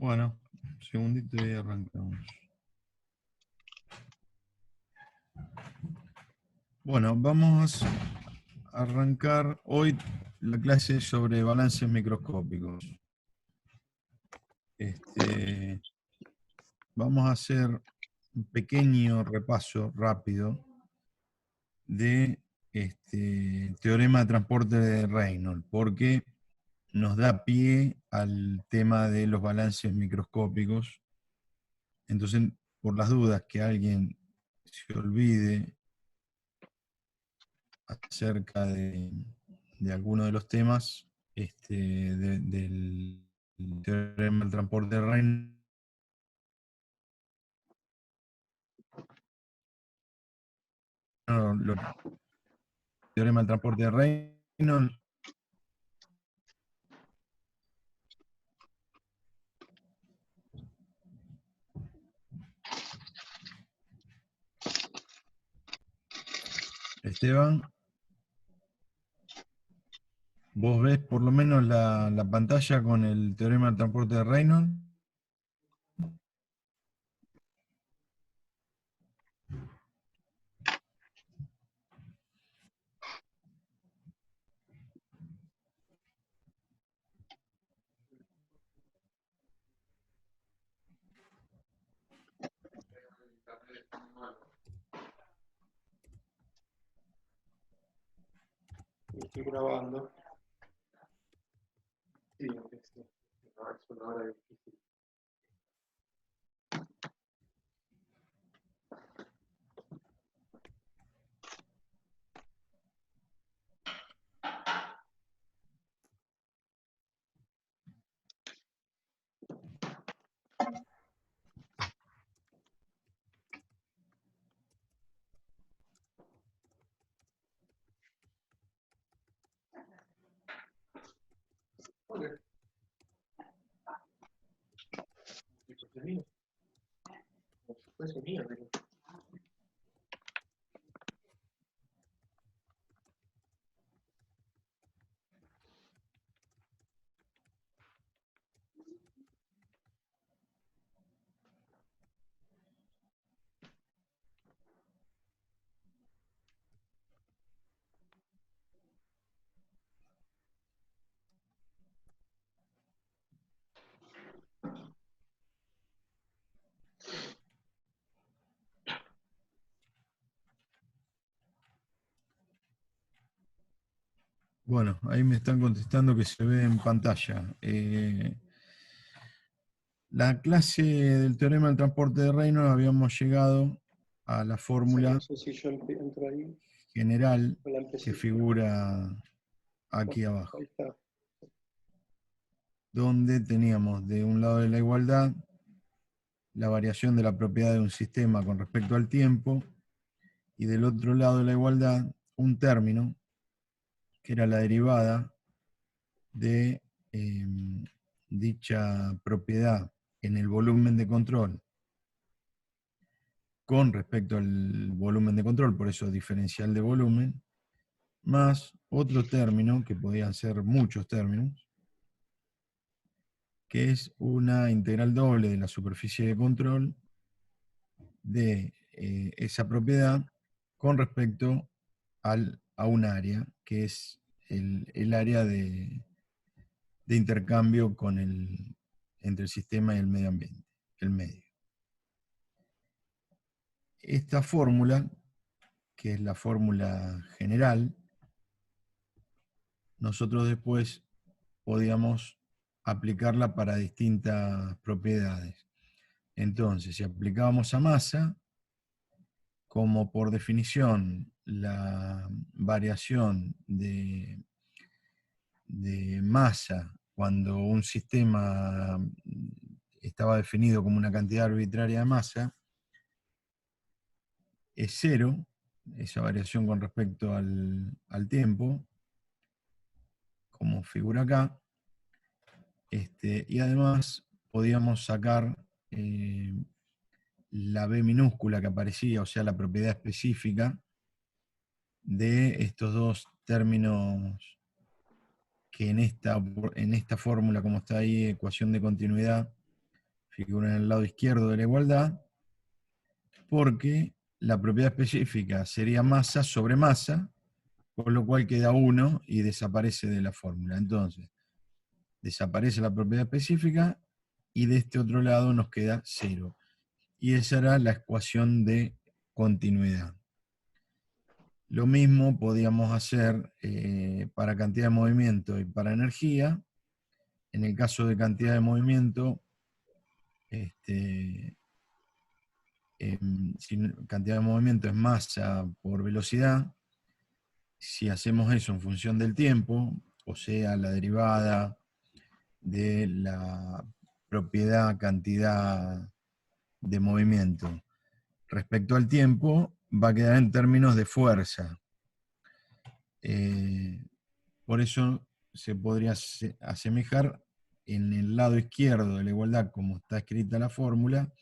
Bueno, un segundito y arrancamos. Bueno, vamos a arrancar hoy la clase sobre balances microscópicos. Vamos a hacer un pequeño repaso rápido de teorema de transporte de Reynolds, porque nos da pie al tema de los balances microscópicos. Entonces, por las dudas que alguien se olvide acerca de alguno de los temas del teorema del transporte de Reynolds, teorema del transporte de Reynolds. Esteban, ¿vos ves por lo menos la pantalla con el teorema del transporte de Reynolds? Estoy grabando. Sí, sí. No, es una hora difícil. Hola. ¿Es mío? Por supuesto, mío, pero... Bueno, ahí me están contestando que se ve en pantalla. La clase del teorema del transporte de Reynolds habíamos llegado a la Sí, fórmula no sé si yo entro ahí general o la que empecé. figura aquí abajo, Ahí está. donde teníamos de un lado de la igualdad la variación de la propiedad de un sistema con respecto al tiempo, y del otro lado de la igualdad un término que era la derivada de dicha propiedad en el volumen de control con respecto al volumen de control, por eso diferencial de volumen, más otro término, que podían ser muchos términos, que es una integral doble de la superficie de control de esa propiedad con respecto a un área, que es el área de intercambio entre el sistema y el medio ambiente, el medio. Esta fórmula, que es la fórmula general, nosotros después podíamos aplicarla para distintas propiedades. Entonces, si aplicábamos a masa, como por definición la variación de masa cuando un sistema estaba definido como una cantidad arbitraria de masa, es cero, esa variación con respecto al tiempo, como figura acá, y además podíamos sacar la B minúscula que aparecía, o sea, la propiedad específica de estos dos términos que en esta fórmula, como está ahí, ecuación de continuidad, figura en el lado izquierdo de la igualdad, porque la propiedad específica sería masa sobre masa, con lo cual queda 1 y desaparece de la fórmula. Entonces, desaparece la propiedad específica y de este otro lado nos queda 0. Y esa era la ecuación de continuidad. Lo mismo podíamos hacer para cantidad de movimiento y para energía. En el caso de cantidad de movimiento, si cantidad de movimiento es masa por velocidad, si hacemos eso en función del tiempo, o sea, la derivada de la propiedad cantidad de movimiento respecto al tiempo, va a quedar en términos de fuerza. Por eso se podría asemejar en el lado izquierdo de la igualdad, como está escrita la fórmula,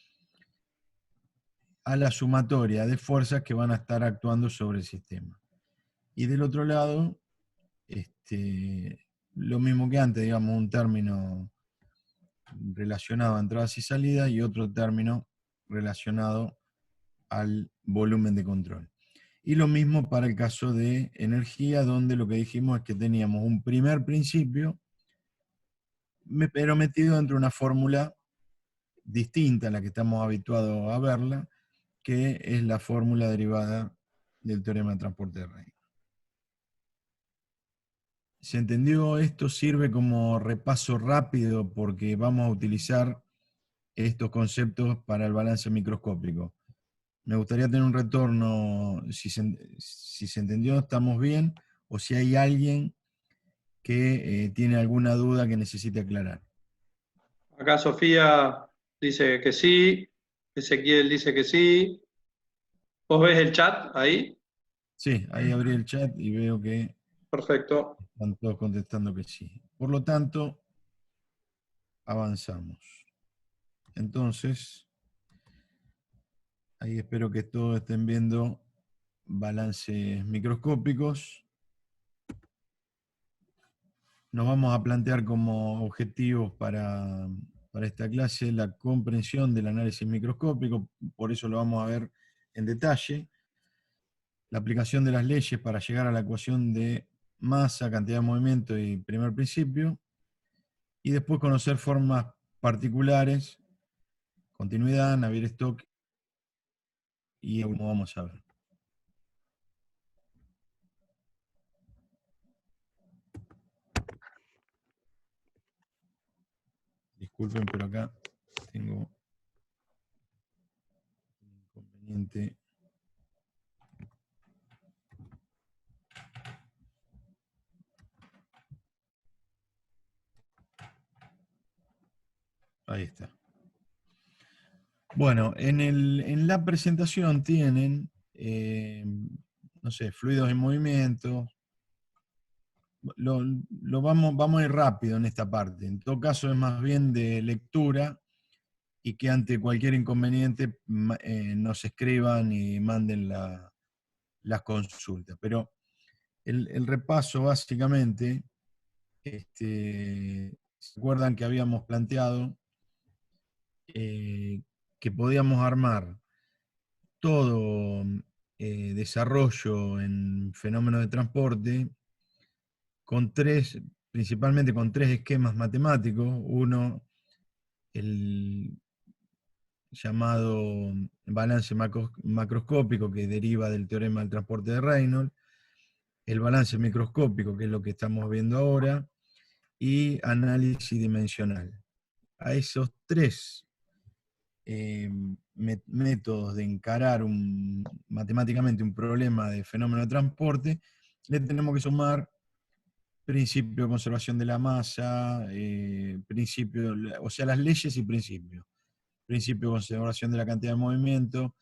a la sumatoria de fuerzas que van a estar actuando sobre el sistema. Y del otro lado, lo mismo que antes, digamos, un término relacionado a entradas y salidas y otro término relacionado al volumen de control. Y lo mismo para el caso de energía, donde lo que dijimos es que teníamos un primer principio, pero metido dentro de una fórmula distinta a la que estamos habituados a verla, que es la fórmula derivada del teorema de transporte de Reino. ¿Se entendió? Esto sirve como repaso rápido porque vamos a utilizar estos conceptos para el balance microscópico. Me gustaría tener un retorno, si se entendió, estamos bien, o si hay alguien que tiene alguna duda que necesite aclarar. Acá Sofía dice que sí, Ezequiel dice que sí. ¿Vos ves el chat ahí? Sí, ahí abrí el chat y veo que Perfecto. están todos contestando que sí. Por lo tanto, avanzamos. Entonces, ahí espero que todos estén viendo balances microscópicos. Nos vamos a plantear como objetivos para esta clase la comprensión del análisis microscópico, por eso lo vamos a ver en detalle. La aplicación de las leyes para llegar a la ecuación de masa, cantidad de movimiento y primer principio. Y después conocer formas particulares, continuidad, Navier-Stokes y como vamos a ver. Disculpen, pero acá tengo un inconveniente. Ahí está. Bueno, en la presentación tienen, no sé, fluidos en movimiento. Vamos a ir rápido en esta parte. En todo caso es más bien de lectura y que ante cualquier inconveniente nos escriban y manden las consultas. Pero el repaso básicamente, ¿se acuerdan que habíamos planteado que podíamos armar todo desarrollo en fenómenos de transporte principalmente con tres esquemas matemáticos? Uno, el llamado balance macroscópico, que deriva del teorema del transporte de Reynolds, el balance microscópico, que es lo que estamos viendo ahora, y análisis dimensional. A esos tres métodos de encarar matemáticamente un problema de fenómeno de transporte, le tenemos que sumar principio de conservación de la masa, o sea, las leyes y principios. Principio de conservación de la cantidad de movimiento,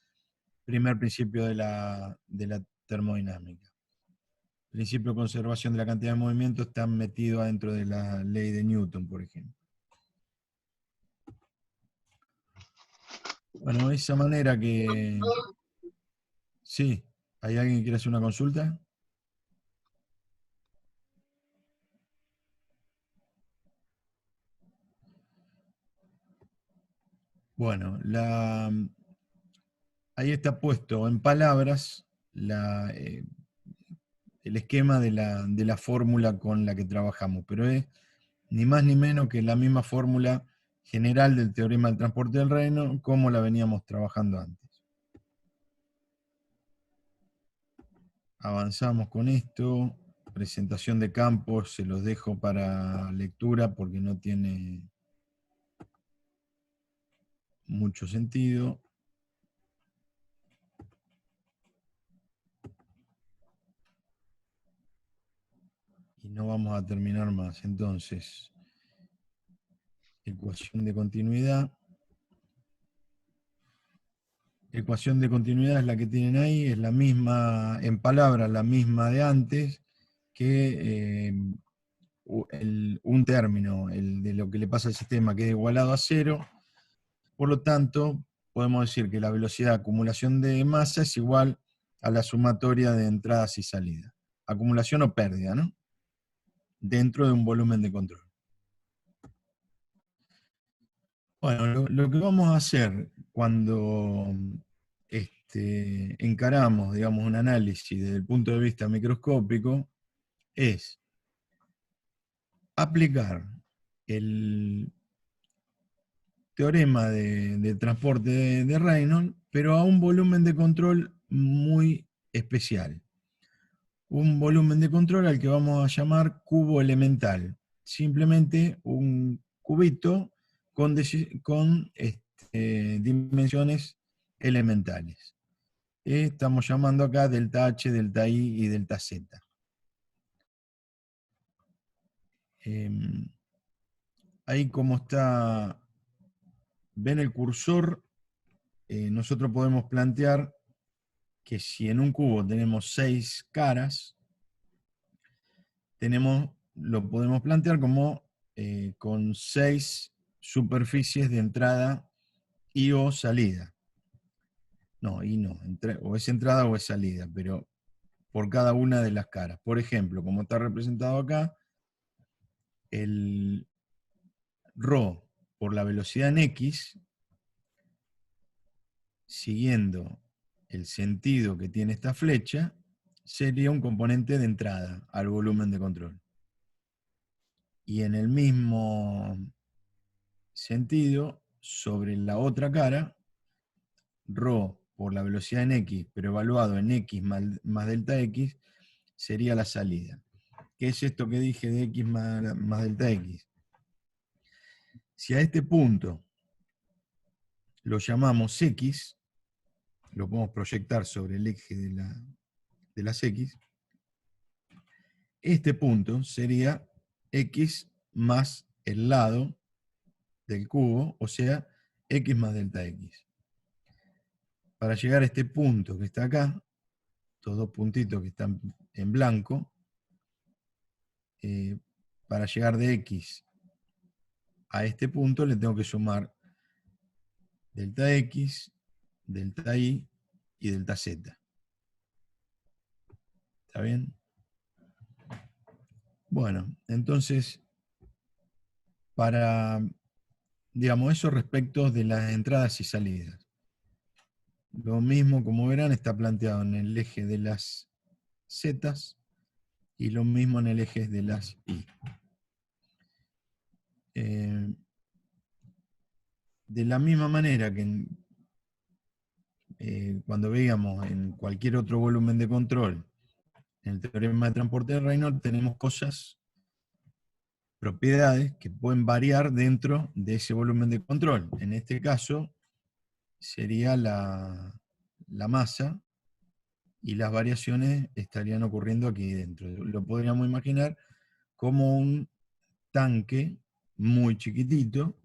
primer principio de la termodinámica. Principio de conservación de la cantidad de movimiento está metido adentro de la ley de Newton, por ejemplo. Bueno, de esa manera que... Sí, ¿hay alguien que quiere hacer una consulta? Bueno, ahí está puesto en palabras el esquema de la fórmula con la que trabajamos, pero es ni más ni menos que la misma fórmula general del teorema del transporte del reino como la veníamos trabajando antes. Avanzamos con esto. Presentación de campos se los dejo para lectura porque no tiene mucho sentido. Y no vamos a terminar más. Entonces, ecuación de continuidad. Ecuación de continuidad es la que tienen ahí, es la misma, en palabras, la misma de antes, que un término, el de lo que le pasa al sistema, que es igualado a cero. Por lo tanto, podemos decir que la velocidad de acumulación de masa es igual a la sumatoria de entradas y salidas. Acumulación o pérdida, ¿no? Dentro de un volumen de control. Bueno, lo que vamos a hacer cuando encaramos, digamos, un análisis desde el punto de vista microscópico es aplicar el teorema de transporte de Reynolds, pero a un volumen de control muy especial. Un volumen de control al que vamos a llamar cubo elemental. Simplemente un cubito con dimensiones elementales. Estamos llamando acá delta H, delta I y delta Z. Ahí como está, ven el cursor, nosotros podemos plantear que si en un cubo tenemos 6 caras, lo podemos plantear como con 6 superficies de entrada y o salida. No, y no, o es entrada o es salida, pero por cada una de las caras. Por ejemplo, como está representado acá, el ρ por la velocidad en x, siguiendo el sentido que tiene esta flecha, sería un componente de entrada al volumen de control. Y en el mismo sentido, sobre la otra cara, ρ por la velocidad en x, pero evaluado en x más delta x, sería la salida. ¿Qué es esto que dije de x más delta x? Si a este punto lo llamamos x, lo podemos proyectar sobre el eje de las x, este punto sería x más el lado del cubo, o sea, x más delta x. Para llegar a este punto que está acá, estos dos puntitos que están en blanco, para llegar de x a este punto le tengo que sumar delta x, delta y y delta z. ¿Está bien? Bueno, entonces, para, digamos, eso respecto de las entradas y salidas. Lo mismo, como verán, está planteado en el eje de las z y lo mismo en el eje de las y. De la misma manera que cuando veíamos en cualquier otro volumen de control, en el teorema de transporte de Reynolds, tenemos propiedades que pueden variar dentro de ese volumen de control. En este caso sería la masa, y las variaciones estarían ocurriendo aquí dentro. Lo podríamos imaginar como un tanque muy chiquitito,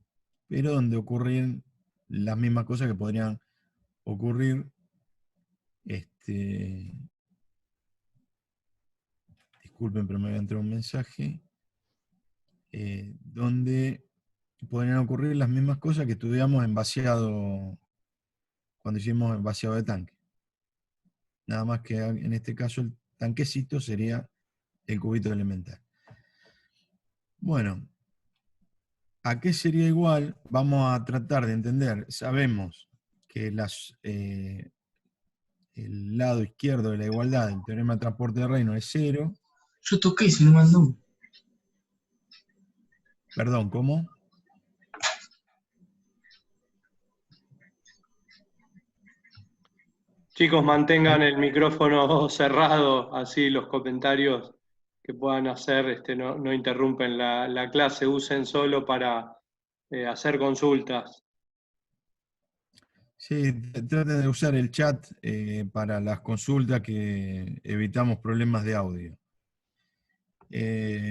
pero donde ocurren las mismas cosas que podrían ocurrir. Disculpen, pero me había entrado un mensaje. Donde podrían ocurrir las mismas cosas que estudiamos en vaciado, cuando hicimos el vaciado de tanque. Nada más que en este caso el tanquecito sería el cubito elemental. Bueno, ¿A qué sería igual? Vamos a tratar de entender. Sabemos que el lado izquierdo de la igualdad del teorema de transporte de Reynolds es cero. Yo toqué y se no mandó. Perdón, ¿cómo? Chicos, mantengan el micrófono cerrado, así los comentarios que puedan hacer no interrumpen la clase, usen solo para hacer consultas. Sí, traten de usar el chat para las consultas, que evitamos problemas de audio.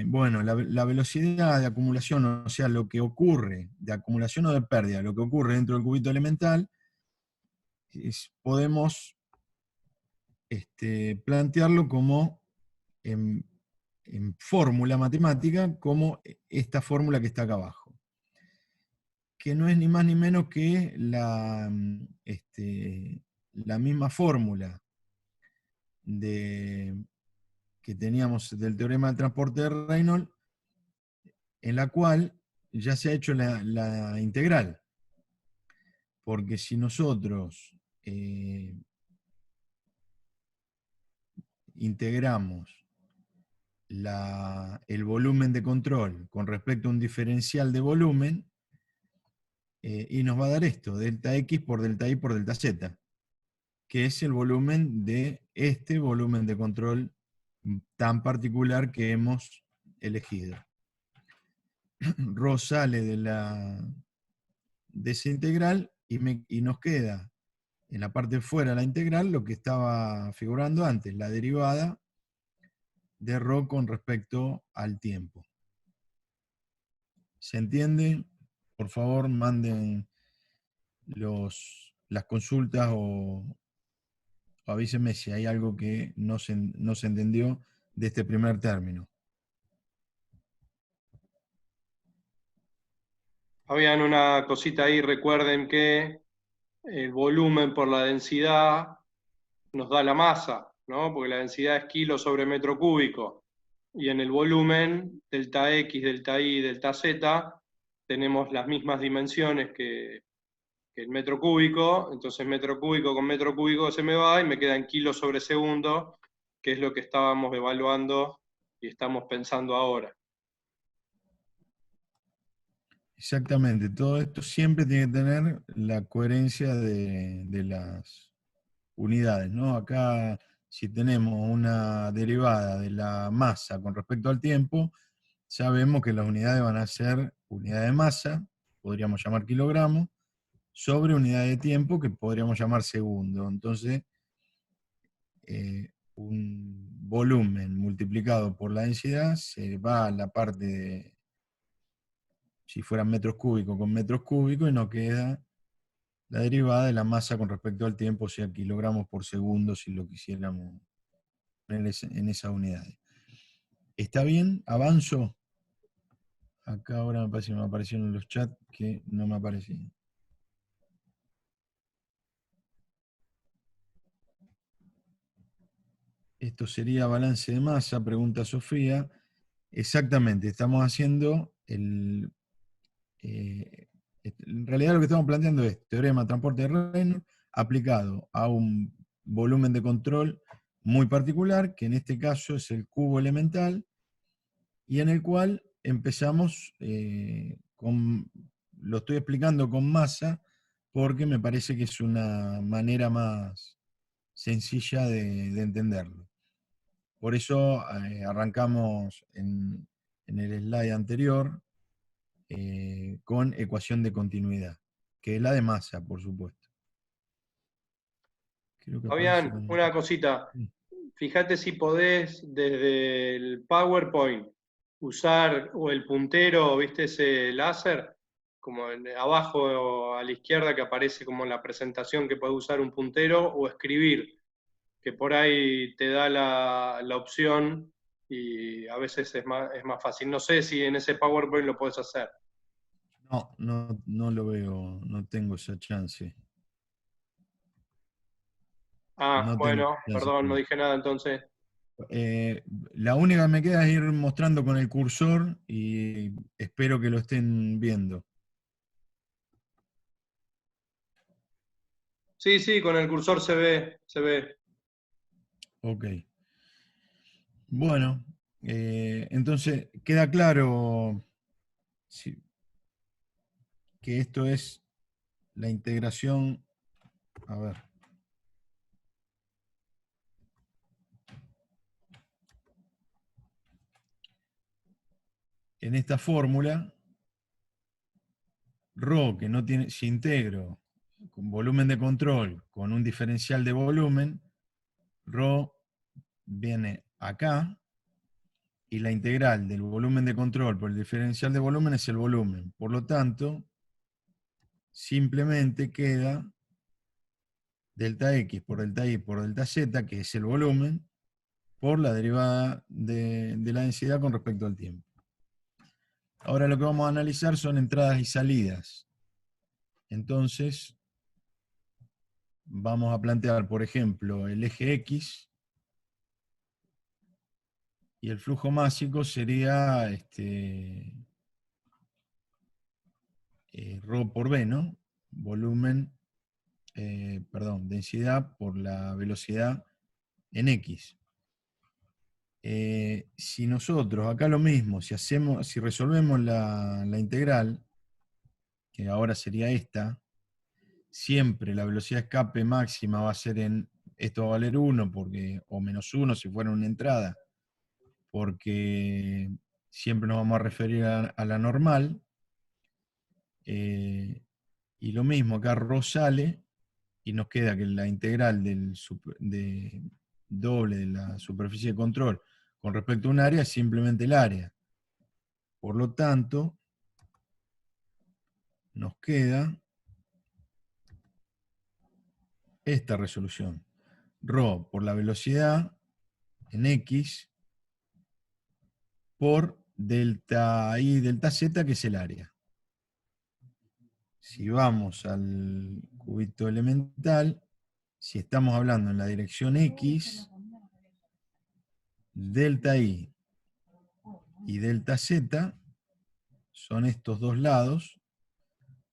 Bueno, la velocidad de acumulación, o sea, lo que ocurre, de acumulación o de pérdida, lo que ocurre dentro del cubito elemental, podemos plantearlo como en fórmula matemática, como esta fórmula que está acá abajo, que no es ni más ni menos que la misma fórmula que teníamos del teorema del transporte de Reynolds, en la cual ya se ha hecho la integral. Porque si nosotros integramos el volumen de control con respecto a un diferencial de volumen, y nos va a dar esto, delta X por delta Y por delta Z, que es el volumen de este volumen de control tan particular que hemos elegido. Rho sale de esa integral y nos queda en la parte de fuera de la integral lo que estaba figurando antes, la derivada de Rho con respecto al tiempo. ¿Se entiende? Por favor, manden las consultas o avísenme si hay algo que no se entendió de este primer término. Habían una cosita ahí, recuerden que el volumen por la densidad nos da la masa, ¿no? Porque la densidad es kilo sobre metro cúbico. Y en el volumen, delta X, delta Y, delta Z, tenemos las mismas dimensiones que el metro cúbico, entonces metro cúbico con metro cúbico se me va y me queda en kilos sobre segundo, que es lo que estábamos evaluando y estamos pensando ahora. Exactamente, todo esto siempre tiene que tener la coherencia de las unidades, ¿no? Acá, si tenemos una derivada de la masa con respecto al tiempo, sabemos que las unidades van a ser unidad de masa, podríamos llamar kilogramos, sobre unidad de tiempo, que podríamos llamar segundo. Entonces, un volumen multiplicado por la densidad se va a la parte de, si fueran metros cúbicos con metros cúbicos, y nos queda la derivada de la masa con respecto al tiempo, o sea, kilogramos por segundo, si lo quisiéramos en esas unidades. ¿Está bien? ¿Avanzo? Acá ahora me parece que me aparecieron los chats que no me aparecían. Esto sería balance de masa, pregunta Sofía. Exactamente, estamos haciendo en realidad lo que estamos planteando es teorema de transporte de Reynolds aplicado a un volumen de control muy particular, que en este caso es el cubo elemental, y en el cual empezamos lo estoy explicando con masa, porque me parece que es una manera más sencilla de entenderlo. Por eso arrancamos en el slide anterior con ecuación de continuidad, que es la de masa, por supuesto. Creo que aparece Fabián, con... una cosita. Sí. Fíjate si podés desde el PowerPoint usar o el puntero, ¿viste ese láser? Como abajo a la izquierda que aparece como en la presentación que puedes usar un puntero o escribir, que por ahí te da la opción y a veces es más fácil. No sé si en ese PowerPoint lo puedes hacer. No lo veo, no tengo esa chance. Ah, No tengo bueno, chance. perdón, no dije nada entonces. La única que me queda es ir mostrando con el cursor y espero que lo estén viendo. Sí, sí, con el cursor se ve, se ve. Ok. Bueno, entonces queda claro que esto es la integración. A ver. En esta fórmula, ρ, que no tiene, si integro con volumen de control con un diferencial de volumen, ρ viene acá, y la integral del volumen de control por el diferencial de volumen es el volumen. Por lo tanto, simplemente queda delta x por delta y por delta z, que es el volumen, por la derivada de la densidad con respecto al tiempo. Ahora lo que vamos a analizar son entradas y salidas. Entonces, vamos a plantear, por ejemplo, el eje X, y el flujo másico sería ρ por B, ¿no? Volumen, densidad por la velocidad en X. Si nosotros, acá lo mismo, si resolvemos la integral, que ahora sería esta, siempre la velocidad de escape máxima va a ser esto va a valer 1, o menos 1 si fuera una entrada, porque siempre nos vamos a referir a la normal. Y lo mismo, acá ρ sale, y nos queda que la integral doble de la superficie de control con respecto a un área es simplemente el área. Por lo tanto, nos queda esta resolución. ρ por la velocidad en X por delta I, delta Z, que es el área. Si vamos al cubito elemental, si estamos hablando en la dirección X, delta I y delta Z son estos dos lados,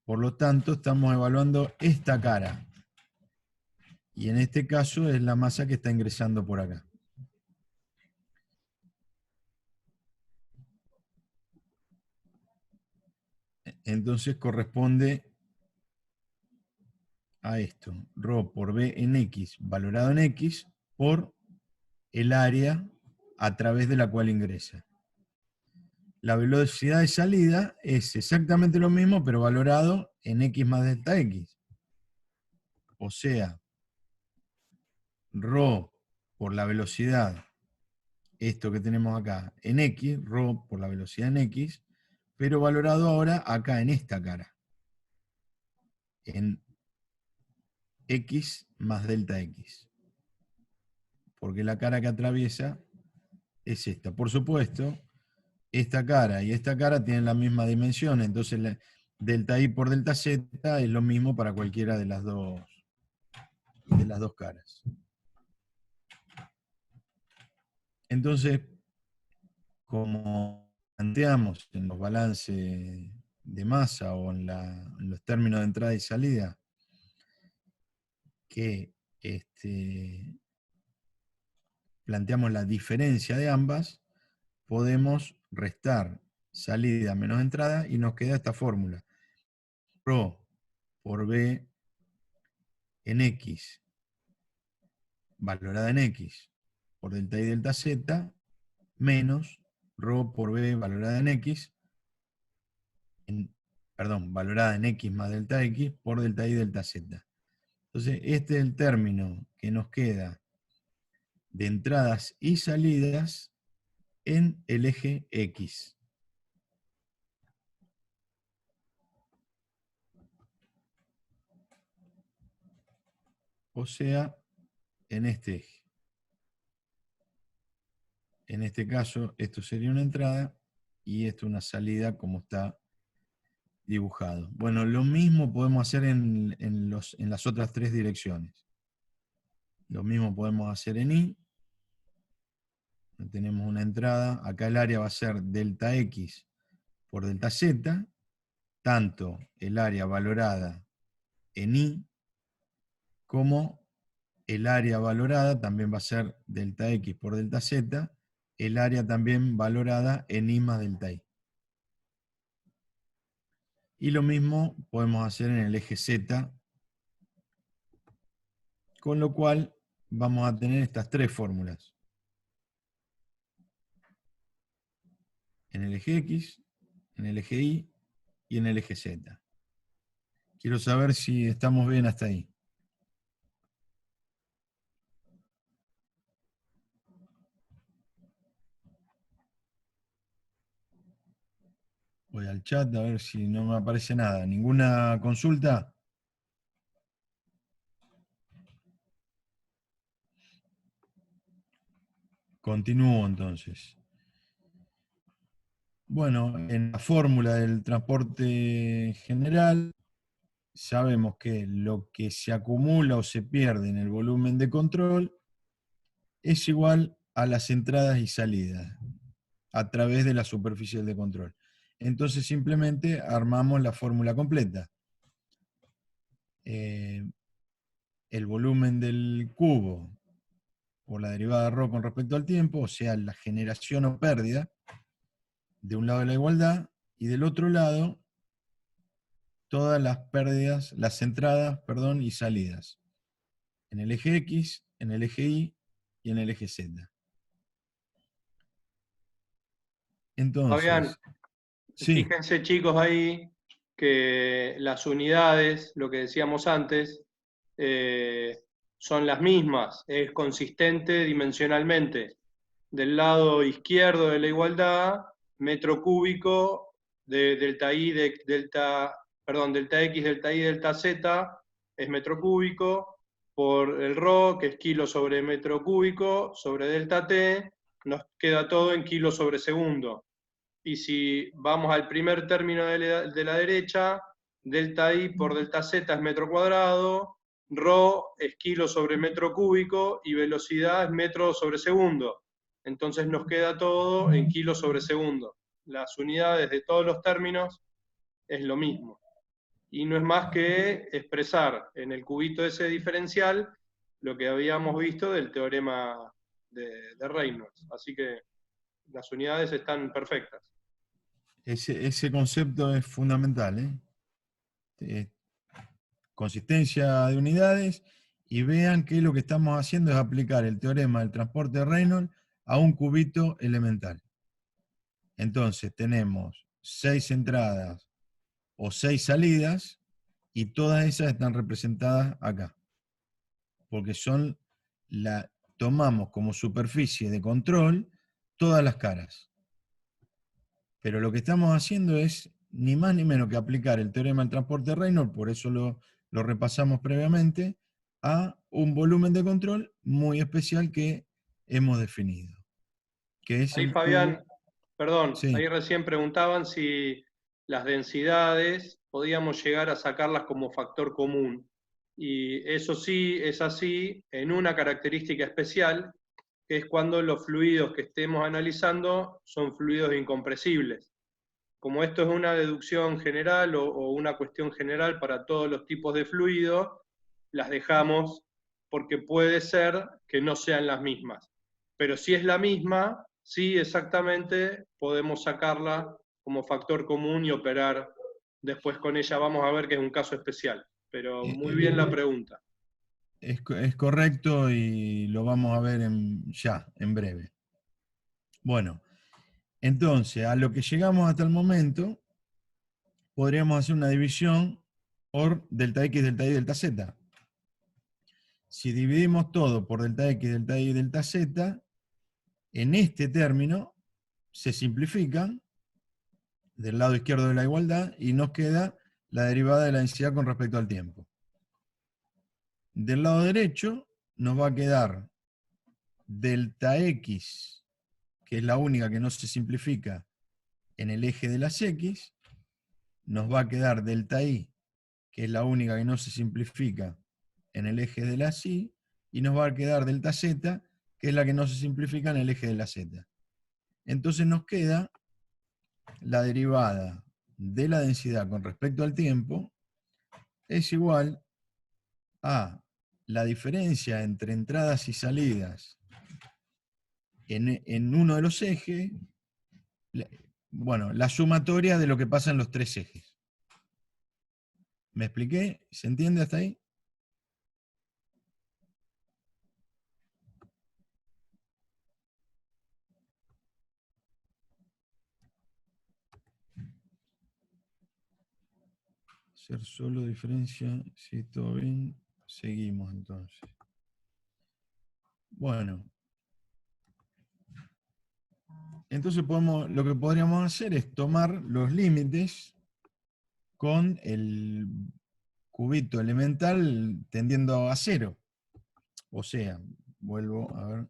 por lo tanto estamos evaluando esta cara. Y en este caso es la masa que está ingresando por acá. Entonces corresponde a esto, ρ por B en X, valorado en X, por el área a través de la cual ingresa. La velocidad de salida es exactamente lo mismo, pero valorado en X más delta X. O sea, ρ por la velocidad, esto que tenemos acá, en X, ρ por la velocidad en X, pero valorado ahora acá en esta cara, en X más delta X. Porque la cara que atraviesa es esta. Por supuesto, esta cara y esta cara tienen la misma dimensión, entonces delta I por delta Z es lo mismo para cualquiera de las dos caras. Entonces, como planteamos en los balances de masa o en los términos de entrada y salida, que planteamos la diferencia de ambas, podemos restar salida menos entrada y nos queda esta fórmula. ρ por B en X, valorada en X, por delta y delta Z, menos ρ por B valorada en X, valorada en X más delta X, por delta y delta Z. Entonces, este es el término que nos queda de entradas y salidas en el eje X. O sea, en este eje. En este caso, esto sería una entrada y esto una salida como está dibujado. Bueno, lo mismo podemos hacer en las otras tres direcciones. Lo mismo podemos hacer en Y tenemos una entrada, acá el área va a ser delta X por delta Z, tanto el área valorada en I, como el área valorada también va a ser delta X por delta Z, el área también valorada en I más delta I. Y lo mismo podemos hacer en el eje Z, con lo cual vamos a tener estas tres fórmulas. En el eje X, en el eje Y y en el eje Z. Quiero saber si estamos bien hasta ahí. Voy al chat a ver si no me aparece nada. ¿Ninguna consulta? Continúo entonces. Bueno, en la fórmula del transporte general, sabemos que lo que se acumula o se pierde en el volumen de control es igual a las entradas y salidas a través de la superficie de control. Entonces simplemente armamos la fórmula completa. El volumen del cubo por la derivada ρ con respecto al tiempo, o sea, la generación o pérdida, de un lado de la igualdad, y del otro lado, todas las pérdidas, las entradas, perdón, y salidas. En el eje X, en el eje Y y en el eje Z. Fabián, Entonces, sí, fíjense chicos ahí que las unidades, lo que decíamos antes, son las mismas, es consistente dimensionalmente. Del lado izquierdo de la igualdad, metro cúbico de delta I, delta X, delta Y, delta Z es metro cúbico, por el ρ, que es kilo sobre metro cúbico, sobre delta T, nos queda todo en kilo sobre segundo. Y si vamos al primer término de la derecha, delta I por delta Z es metro cuadrado, ρ es kilo sobre metro cúbico y velocidad es metro sobre segundo. Entonces nos queda todo en kilo sobre segundo. Las unidades de todos los términos es lo mismo. Y no es más que expresar en el cubito ese diferencial lo que habíamos visto del teorema de Reynolds. Así que las unidades están perfectas. ese concepto es fundamental, consistencia de unidades, y vean que lo que estamos haciendo es aplicar el teorema del transporte de Reynolds a un cubito elemental. Entonces tenemos 6 entradas o 6 salidas, y todas esas están representadas acá, porque tomamos como superficie de control todas las caras. Pero lo que estamos haciendo es ni más ni menos que aplicar el teorema del transporte de Reynolds, por eso lo repasamos previamente, a un volumen de control muy especial que hemos definido, que es Ahí el Fabián, cubo. perdón, Sí. ahí recién preguntaban si las densidades podíamos llegar a sacarlas como factor común. Y eso sí es así en una característica especial, que es cuando los fluidos que estemos analizando son fluidos incompresibles. Como esto es una deducción general o una cuestión general para todos los tipos de fluidos, las dejamos porque puede ser que no sean las mismas. Pero si es la misma, sí exactamente podemos sacarla como factor común y operar después con ella. Vamos a ver que es un caso especial. Pero muy bien la pregunta. Es correcto y lo vamos a ver ya, en breve. Bueno, entonces, a lo que llegamos hasta el momento, podríamos hacer una división por delta X, delta Y, delta Z. Si dividimos todo por delta X, delta Y, delta Z, en este término se simplifican del lado izquierdo de la igualdad y nos queda la derivada de la densidad con respecto al tiempo. Del lado derecho nos va a quedar delta X, que es la única que no se simplifica en el eje de las X, nos va a quedar delta Y, que es la única que no se simplifica en el eje de las Y, y nos va a quedar delta Z, que es la que no se simplifica en el eje de la z. Entonces nos queda la derivada de la densidad con respecto al tiempo es igual a la diferencia entre entradas y salidas en uno de los ejes, bueno, la sumatoria de lo que pasa en los tres ejes. ¿Me expliqué? ¿Se entiende hasta ahí? Ser solo diferencia, si todo bien, seguimos entonces. Bueno. Entonces lo que podríamos hacer es tomar los límites con el cubito elemental tendiendo a 0. O sea, vuelvo a ver.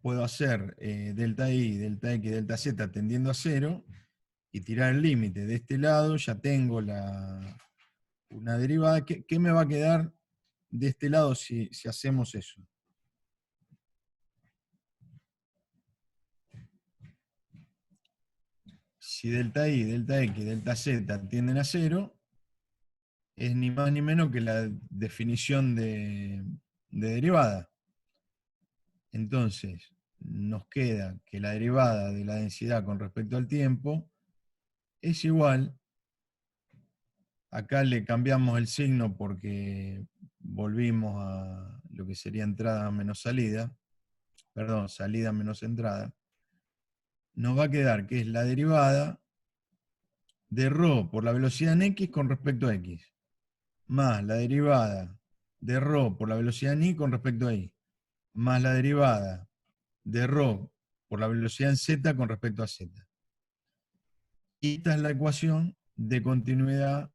Puedo hacer delta i, delta x, delta z tendiendo a 0 y tirar el límite. De este lado ya tengo una derivada. ¿Qué me va a quedar de este lado si hacemos eso? Si delta i, delta x, delta z tienden a 0, es ni más ni menos que la definición de derivada. Entonces, nos queda que la derivada de la densidad con respecto al tiempo es igual, acá le cambiamos el signo porque volvimos a lo que sería entrada menos salida, perdón, salida menos entrada, nos va a quedar que es la derivada de ρ por la velocidad en x con respecto a x, más la derivada de ρ por la velocidad en y con respecto a y, más la derivada de ρ por la velocidad en z con respecto a z. Y esta es la ecuación de continuidad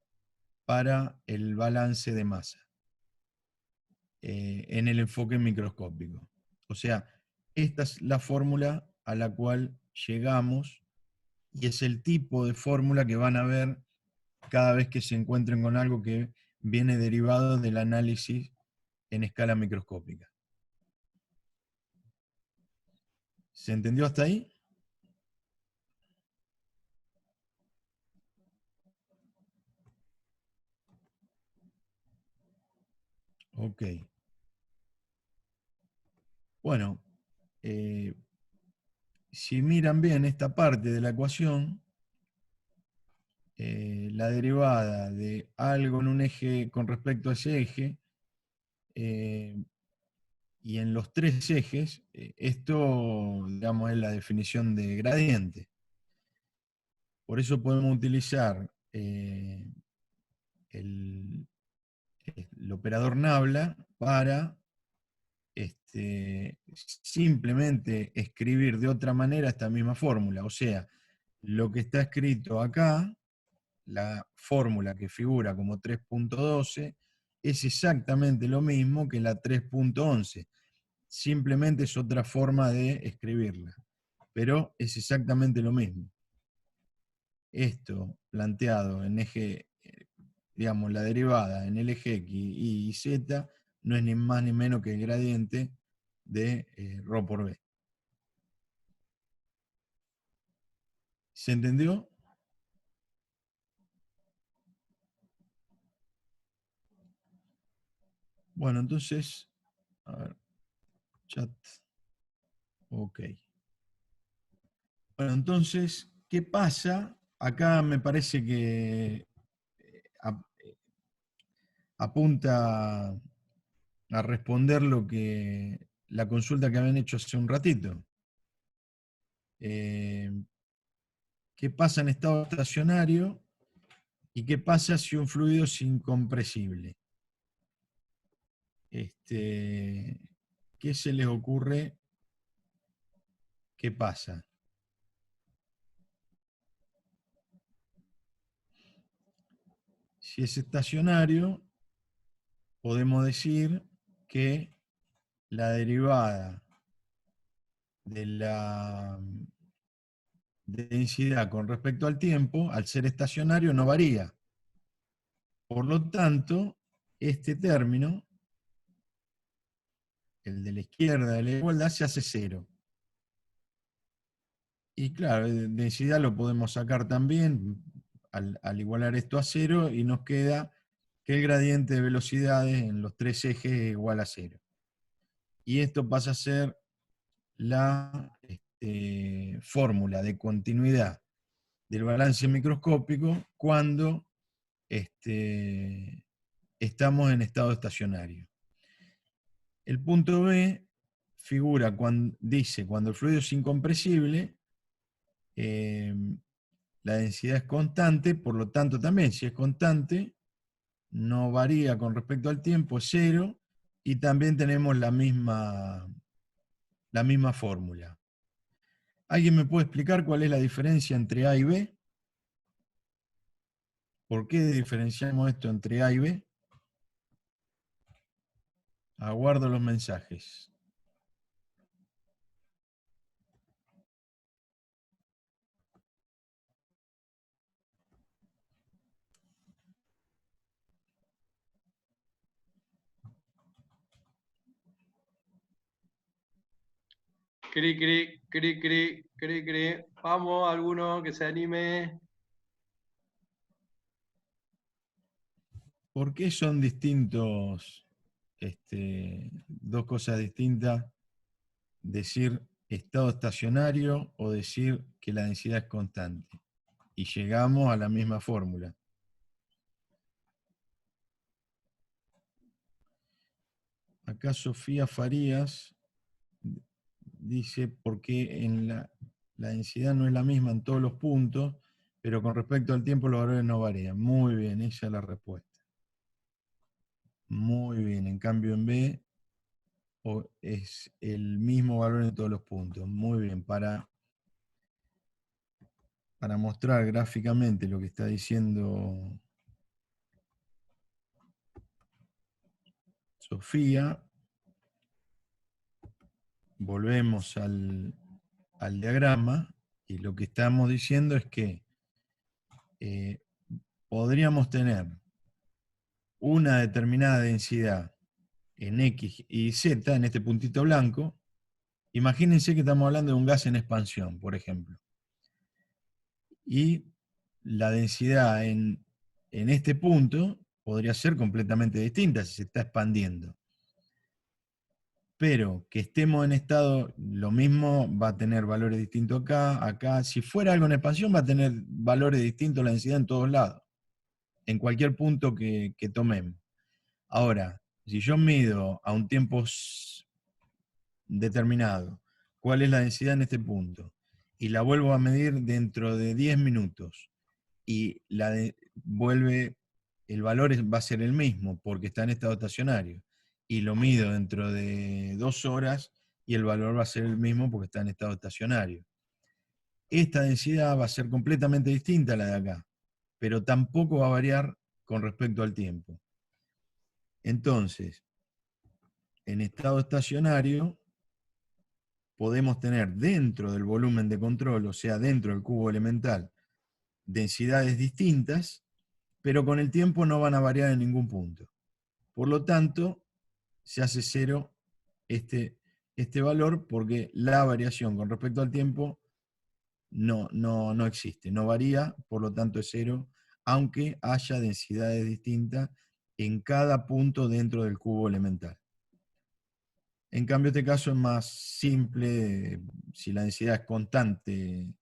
para el balance de masa en el enfoque microscópico. O sea, esta es la fórmula a la cual llegamos y es el tipo de fórmula que van a ver cada vez que se encuentren con algo que viene derivado del análisis en escala microscópica. ¿Se entendió hasta ahí? Ok. Bueno, si miran bien esta parte de la ecuación, la derivada de algo en un eje con respecto a ese eje, y en los tres ejes, esto, digamos, es la definición de gradiente. Por eso podemos utilizar el operador nabla para simplemente escribir de otra manera esta misma fórmula. O sea, lo que está escrito acá, la fórmula que figura como 3.12, es exactamente lo mismo que la 3.11. Simplemente es otra forma de escribirla, pero es exactamente lo mismo. Esto planteado en eje, digamos, la derivada en el eje x, y z, no es ni más ni menos que el gradiente de ρ por b. ¿Se entendió? Bueno, entonces, a ver, chat. Ok. Bueno, entonces, ¿qué pasa? Acá me parece que apunta a responder la consulta que habían hecho hace un ratito. ¿Qué pasa en estado estacionario y qué pasa si un fluido es incompresible? ¿Qué se les ocurre? ¿Qué pasa? Si es estacionario, podemos decir que la derivada de la densidad con respecto al tiempo, al ser estacionario, no varía. Por lo tanto, este término, el de la izquierda de la igualdad, se hace cero. Y claro, densidad lo podemos sacar también al igualar esto a cero, y nos queda que el gradiente de velocidades en los tres ejes es igual a cero. Y esto pasa a ser la fórmula de continuidad del balance microscópico cuando estamos en estado estacionario. El punto B figura dice cuando el fluido es incompresible, la densidad es constante, por lo tanto también si es constante, no varía con respecto al tiempo, es cero, y también tenemos la misma fórmula. ¿Alguien me puede explicar cuál es la diferencia entre A y B? ¿Por qué diferenciamos esto entre A y B? Aguardo los mensajes. Cri, cri, cri, cri, cri, cri. Vamos, alguno que se anime. ¿Por qué son distintos, dos cosas distintas, decir estado estacionario o decir que la densidad es constante? Y llegamos a la misma fórmula. Acá Sofía Farías dice por qué la densidad no es la misma en todos los puntos, pero con respecto al tiempo los valores no varían. Muy bien, esa es la respuesta. Muy bien, en cambio en B es el mismo valor en todos los puntos. Muy bien, para mostrar gráficamente lo que está diciendo Sofía, volvemos al diagrama, y lo que estamos diciendo es que podríamos tener una determinada densidad en X y Z, en este puntito blanco. Imagínense que estamos hablando de un gas en expansión, por ejemplo. Y la densidad en este punto podría ser completamente distinta si se está expandiendo. Pero que estemos en estado, lo mismo va a tener valores distintos acá, acá. Si fuera algo en expansión va a tener valores distintos la densidad en todos lados, en cualquier punto que tomemos. Ahora, si yo mido a un tiempo determinado cuál es la densidad en este punto, y la vuelvo a medir dentro de 10 minutos, y el valor va a ser el mismo porque está en estado estacionario, y lo mido dentro de 2 horas y el valor va a ser el mismo porque está en estado estacionario. Esta densidad va a ser completamente distinta a la de acá, pero tampoco va a variar con respecto al tiempo. Entonces, en estado estacionario, podemos tener dentro del volumen de control, o sea, dentro del cubo elemental, densidades distintas, pero con el tiempo no van a variar en ningún punto. Por lo tanto, se hace cero este valor porque la variación con respecto al tiempo no existe, no varía, por lo tanto es cero, aunque haya densidades distintas en cada punto dentro del cubo elemental. En cambio, este caso es más simple, si la densidad es constante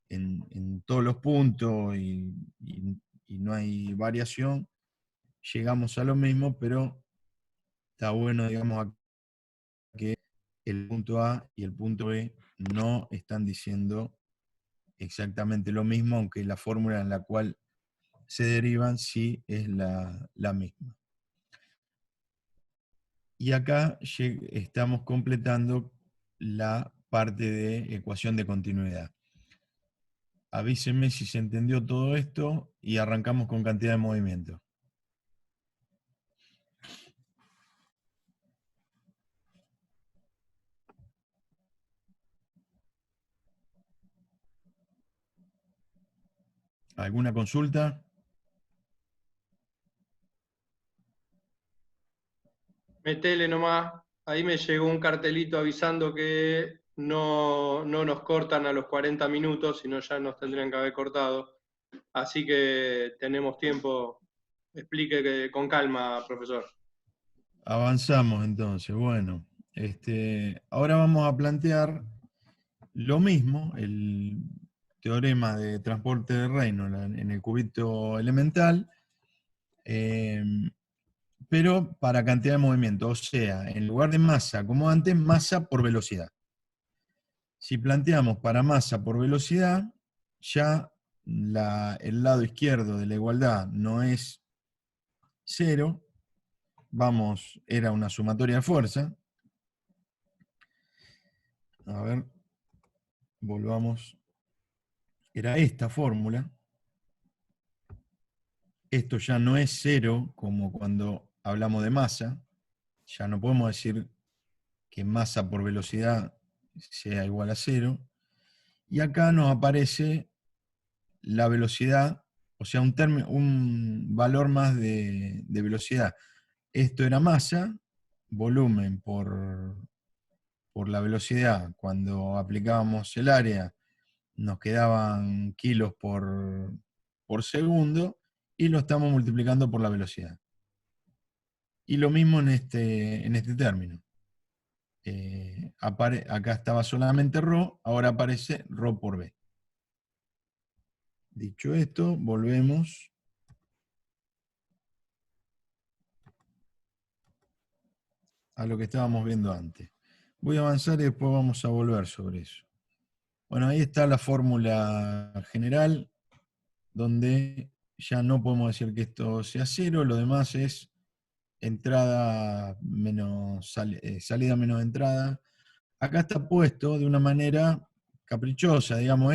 en todos los puntos y no hay variación, llegamos a lo mismo, pero está bueno, digamos, que el punto A y el punto B no están diciendo exactamente lo mismo, aunque la fórmula en la cual se derivan sí es la misma. Y acá estamos completando la parte de ecuación de continuidad. Avísenme si se entendió todo esto y arrancamos con cantidad de movimiento. ¿Alguna consulta? Metele nomás. Ahí me llegó un cartelito avisando que no nos cortan a los 40 minutos, sino ya nos tendrían que haber cortado. Así que tenemos tiempo. Explique con calma, profesor. Avanzamos entonces. Bueno, ahora vamos a plantear lo mismo, el teorema de transporte de Reynolds en el cubito elemental, eh, pero para cantidad de movimiento, o sea, en lugar de masa como antes, masa por velocidad. Si planteamos para masa por velocidad, ya el lado izquierdo de la igualdad no es 0, era una sumatoria de fuerza. A ver, volvamos. Era esta fórmula. Esto ya no es 0 como cuando hablamos de masa. Ya no podemos decir que masa por velocidad sea igual a 0. Y acá nos aparece la velocidad, o sea, un valor más de velocidad. Esto era masa, volumen por la velocidad. Cuando aplicábamos el área, nos quedaban kilos por segundo, y lo estamos multiplicando por la velocidad. Y lo mismo en este término. Acá estaba solamente ρ, ahora aparece ρ por b. Dicho esto, volvemos a lo que estábamos viendo antes. Voy a avanzar y después vamos a volver sobre eso. Bueno, ahí está la fórmula general, donde ya no podemos decir que esto sea 0, lo demás es entrada menos salida menos entrada. Acá está puesto de una manera caprichosa, digamos,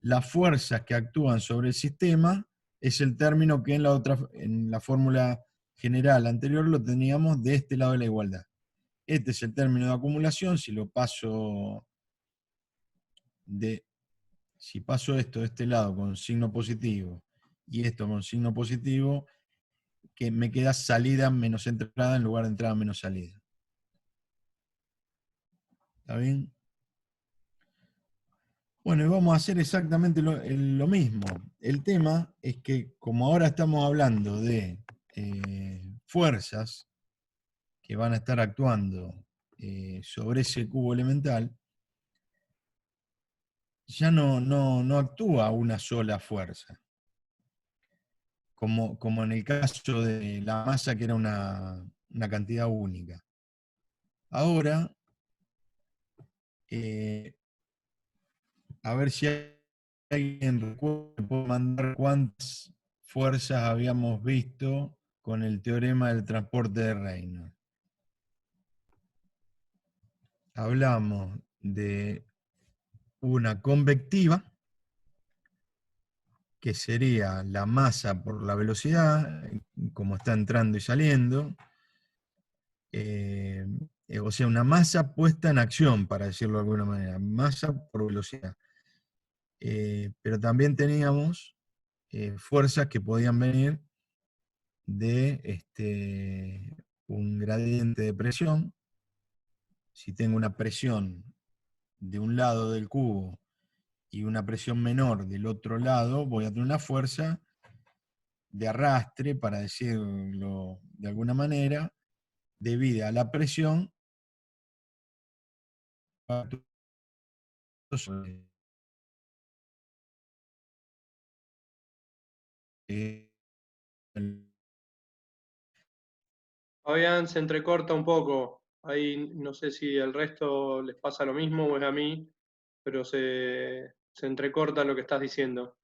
las fuerzas que actúan sobre el sistema es el término que en la fórmula general anterior lo teníamos de este lado de la igualdad. Este es el término de acumulación. Si paso esto de este lado con signo positivo y esto con signo positivo, que me queda salida menos entrada en lugar de entrada menos salida. ¿Está bien? Bueno, y vamos a hacer exactamente lo mismo. El tema es que, como ahora estamos hablando de fuerzas que van a estar actuando sobre ese cubo elemental, ya no actúa una sola fuerza, como en el caso de la masa, que era una cantidad única. Ahora, a ver si alguien recuerda, puede mandar cuántas fuerzas habíamos visto con el teorema del transporte de Reynolds. Hablamos de una convectiva, que sería la masa por la velocidad, como está entrando y saliendo. O sea, una masa puesta en acción, para decirlo de alguna manera, masa por velocidad. Pero también teníamos fuerzas que podían venir de un gradiente de presión. Si tengo una presión de un lado del cubo y una presión menor del otro lado, voy a tener una fuerza de arrastre, para decirlo de alguna manera, debida a la presión sobre el. Fabián, se entrecorta un poco. Ahí no sé si el resto les pasa lo mismo o es a mí, pero se entrecorta lo que estás diciendo.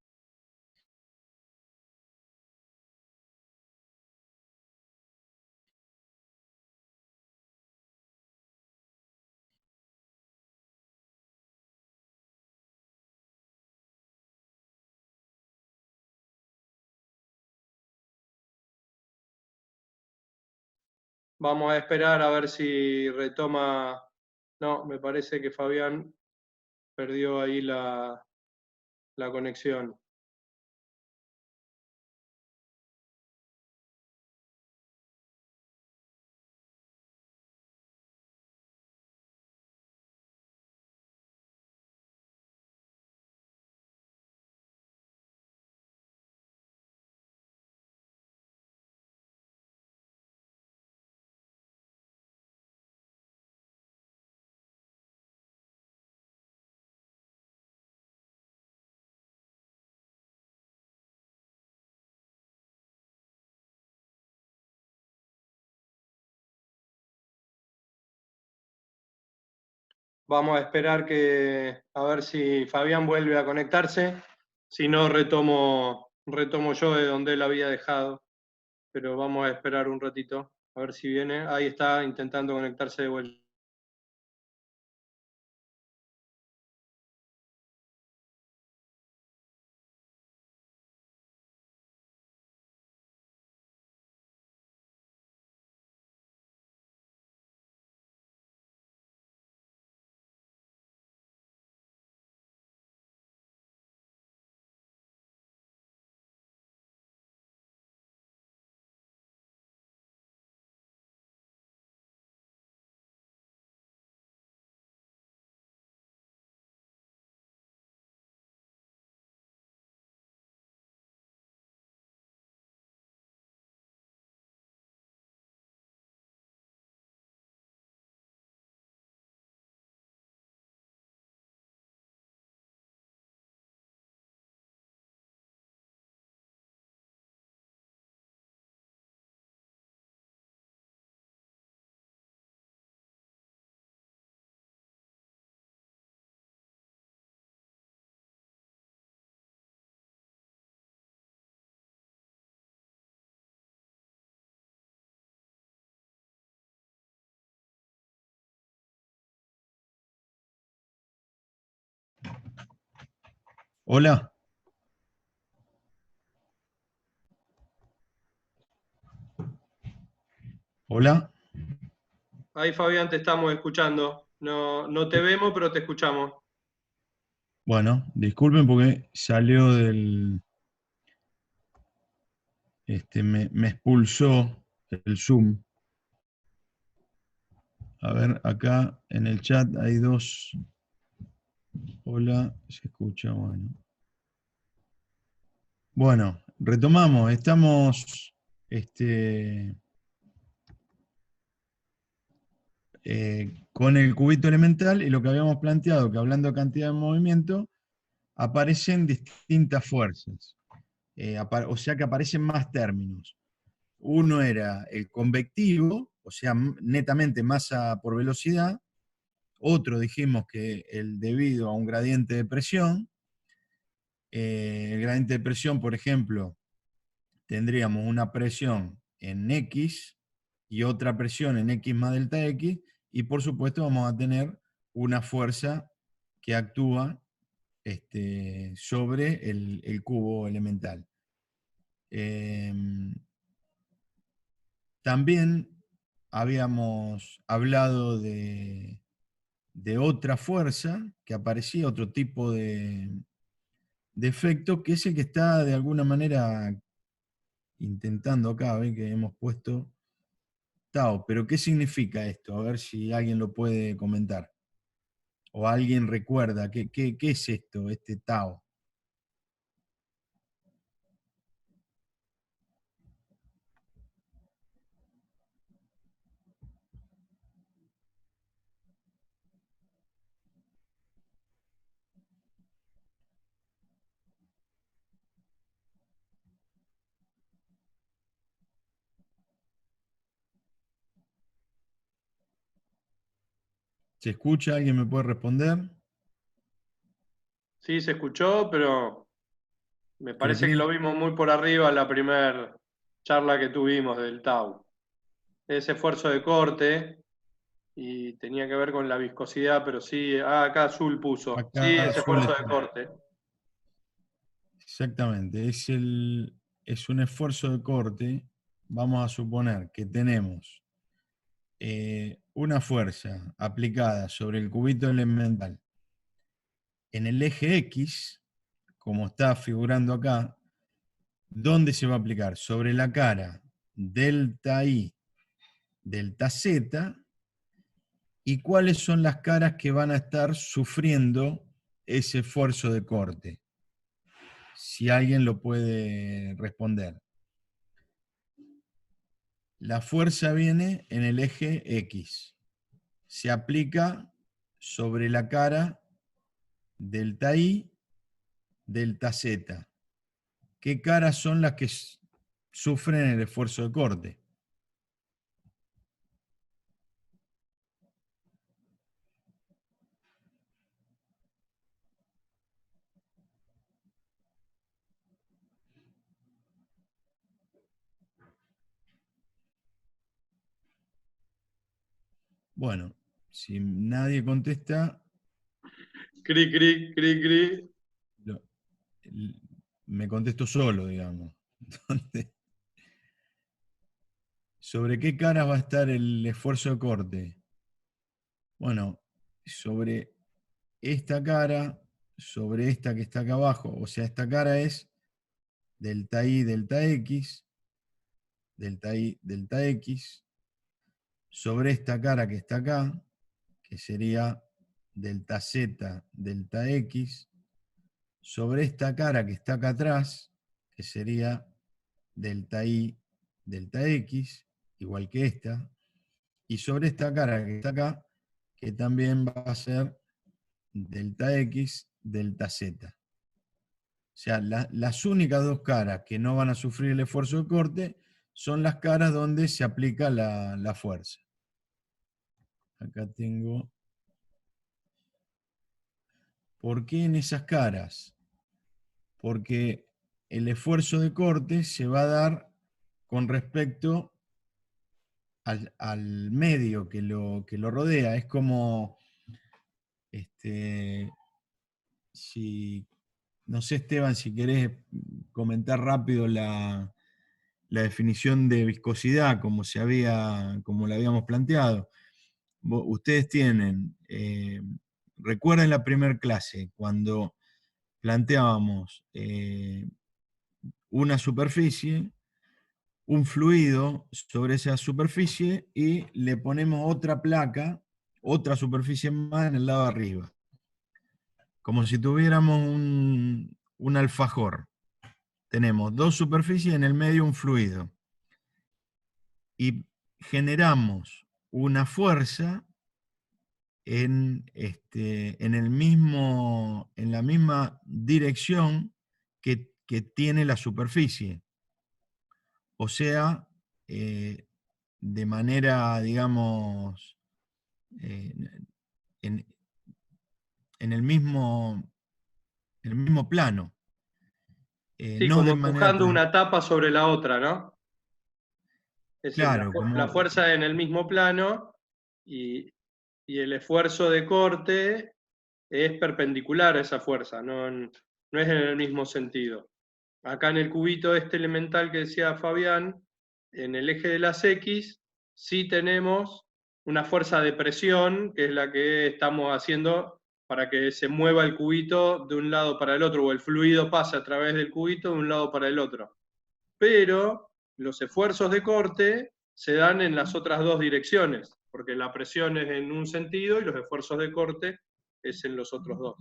Vamos a esperar a ver si retoma. No, me parece que Fabián perdió ahí la conexión. Vamos a esperar a ver si Fabián vuelve a conectarse. Si no, retomo yo de donde él había dejado. Pero vamos a esperar un ratito, a ver si viene. Ahí está intentando conectarse de vuelta. Hola. Hola. Ahí, Fabián, te estamos escuchando. No te vemos, pero te escuchamos. Bueno, disculpen porque salió del... me expulsó el Zoom. A ver, acá en el chat hay dos. Hola, se escucha, bueno. Bueno, retomamos. Estamos con el cubito elemental y lo que habíamos planteado, que hablando de cantidad de movimiento, aparecen distintas fuerzas. O sea que aparecen más términos. Uno era el convectivo, o sea, netamente masa por velocidad. Otro dijimos que el debido a un gradiente de presión. El gradiente de presión, por ejemplo, tendríamos una presión en X y otra presión en X más delta X, y por supuesto vamos a tener una fuerza que actúa sobre el cubo elemental. También habíamos hablado de otra fuerza que aparecía, otro tipo de efecto, que es el que está de alguna manera intentando acá, ven que hemos puesto Tao, pero ¿qué significa esto? A ver si alguien lo puede comentar. O alguien recuerda, ¿qué es esto, este Tao? ¿Se escucha? ¿Alguien me puede responder? Sí, se escuchó, pero me Creo parece que que lo vimos muy por arriba en la primera charla que tuvimos del Tau. Ese esfuerzo de corte y tenía que ver con la viscosidad, pero sí, acá Azul puso. Sí, acá ese suele esfuerzo de estar. corte. Exactamente, es un esfuerzo de corte. Vamos a suponer que tenemos una fuerza aplicada sobre el cubito elemental en el eje X, como está figurando acá. ¿Dónde se va a aplicar? Sobre la cara delta I, delta Z, y cuáles son las caras que van a estar sufriendo ese esfuerzo de corte. Si alguien lo puede responder. La fuerza viene en el eje X. Se aplica sobre la cara delta I, delta Z. ¿Qué caras son las que sufren el esfuerzo de corte? Bueno, si nadie contesta, Cri, cri, cri, cri. lo- me contesto solo, digamos. Entonces, ¿sobre qué caras va a estar el esfuerzo de corte? Bueno, sobre esta cara, sobre esta que está acá abajo, o sea, esta cara es delta I, delta X, delta I, delta X, sobre esta cara que está acá, que sería delta Z, delta X, sobre esta cara que está acá atrás, que sería delta I, delta X, igual que esta, y sobre esta cara que está acá, que también va a ser delta X, delta Z. O sea, las únicas dos caras que no van a sufrir el esfuerzo de corte son las caras donde se aplica la fuerza. Acá tengo. ¿Por qué en esas caras? Porque el esfuerzo de corte se va a dar con respecto al medio que lo rodea. Es como, si, no sé, Esteban, si querés comentar rápido la definición de viscosidad como la habíamos planteado. Ustedes tienen, recuerden la primera clase, cuando planteábamos una superficie, un fluido sobre esa superficie y le ponemos otra placa, otra superficie más en el lado de arriba. Como si tuviéramos un alfajor. Tenemos dos superficies, en el medio un fluido. Y generamos una fuerza en la misma dirección que tiene la superficie. O sea, de manera, digamos, eh, en, en el mismo plano. Sí, No como de manera empujando una tapa sobre la otra, ¿no? Es decir, claro, la como, fuerza en el mismo plano y el esfuerzo de corte es perpendicular a esa fuerza, no es en el mismo sentido. Acá en el cubito este elemental que decía Fabián, en el eje de las X, sí tenemos una fuerza de presión, que es la que estamos haciendo para que se mueva el cubito de un lado para el otro, o el fluido pase a través del cubito de un lado para el otro. Pero los esfuerzos de corte se dan en las otras dos direcciones, porque la presión es en un sentido y los esfuerzos de corte es en los otros dos.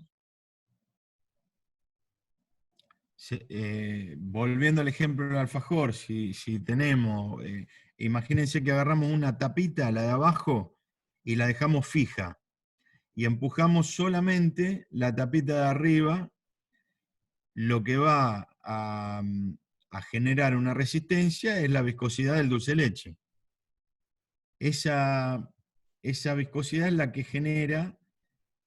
volviendo al ejemplo del alfajor, si tenemos, imagínense que agarramos una tapita, la de abajo, y la dejamos fija, y empujamos solamente la tapita de arriba, lo que va a generar una resistencia es la viscosidad del dulce de leche. Esa viscosidad es la que genera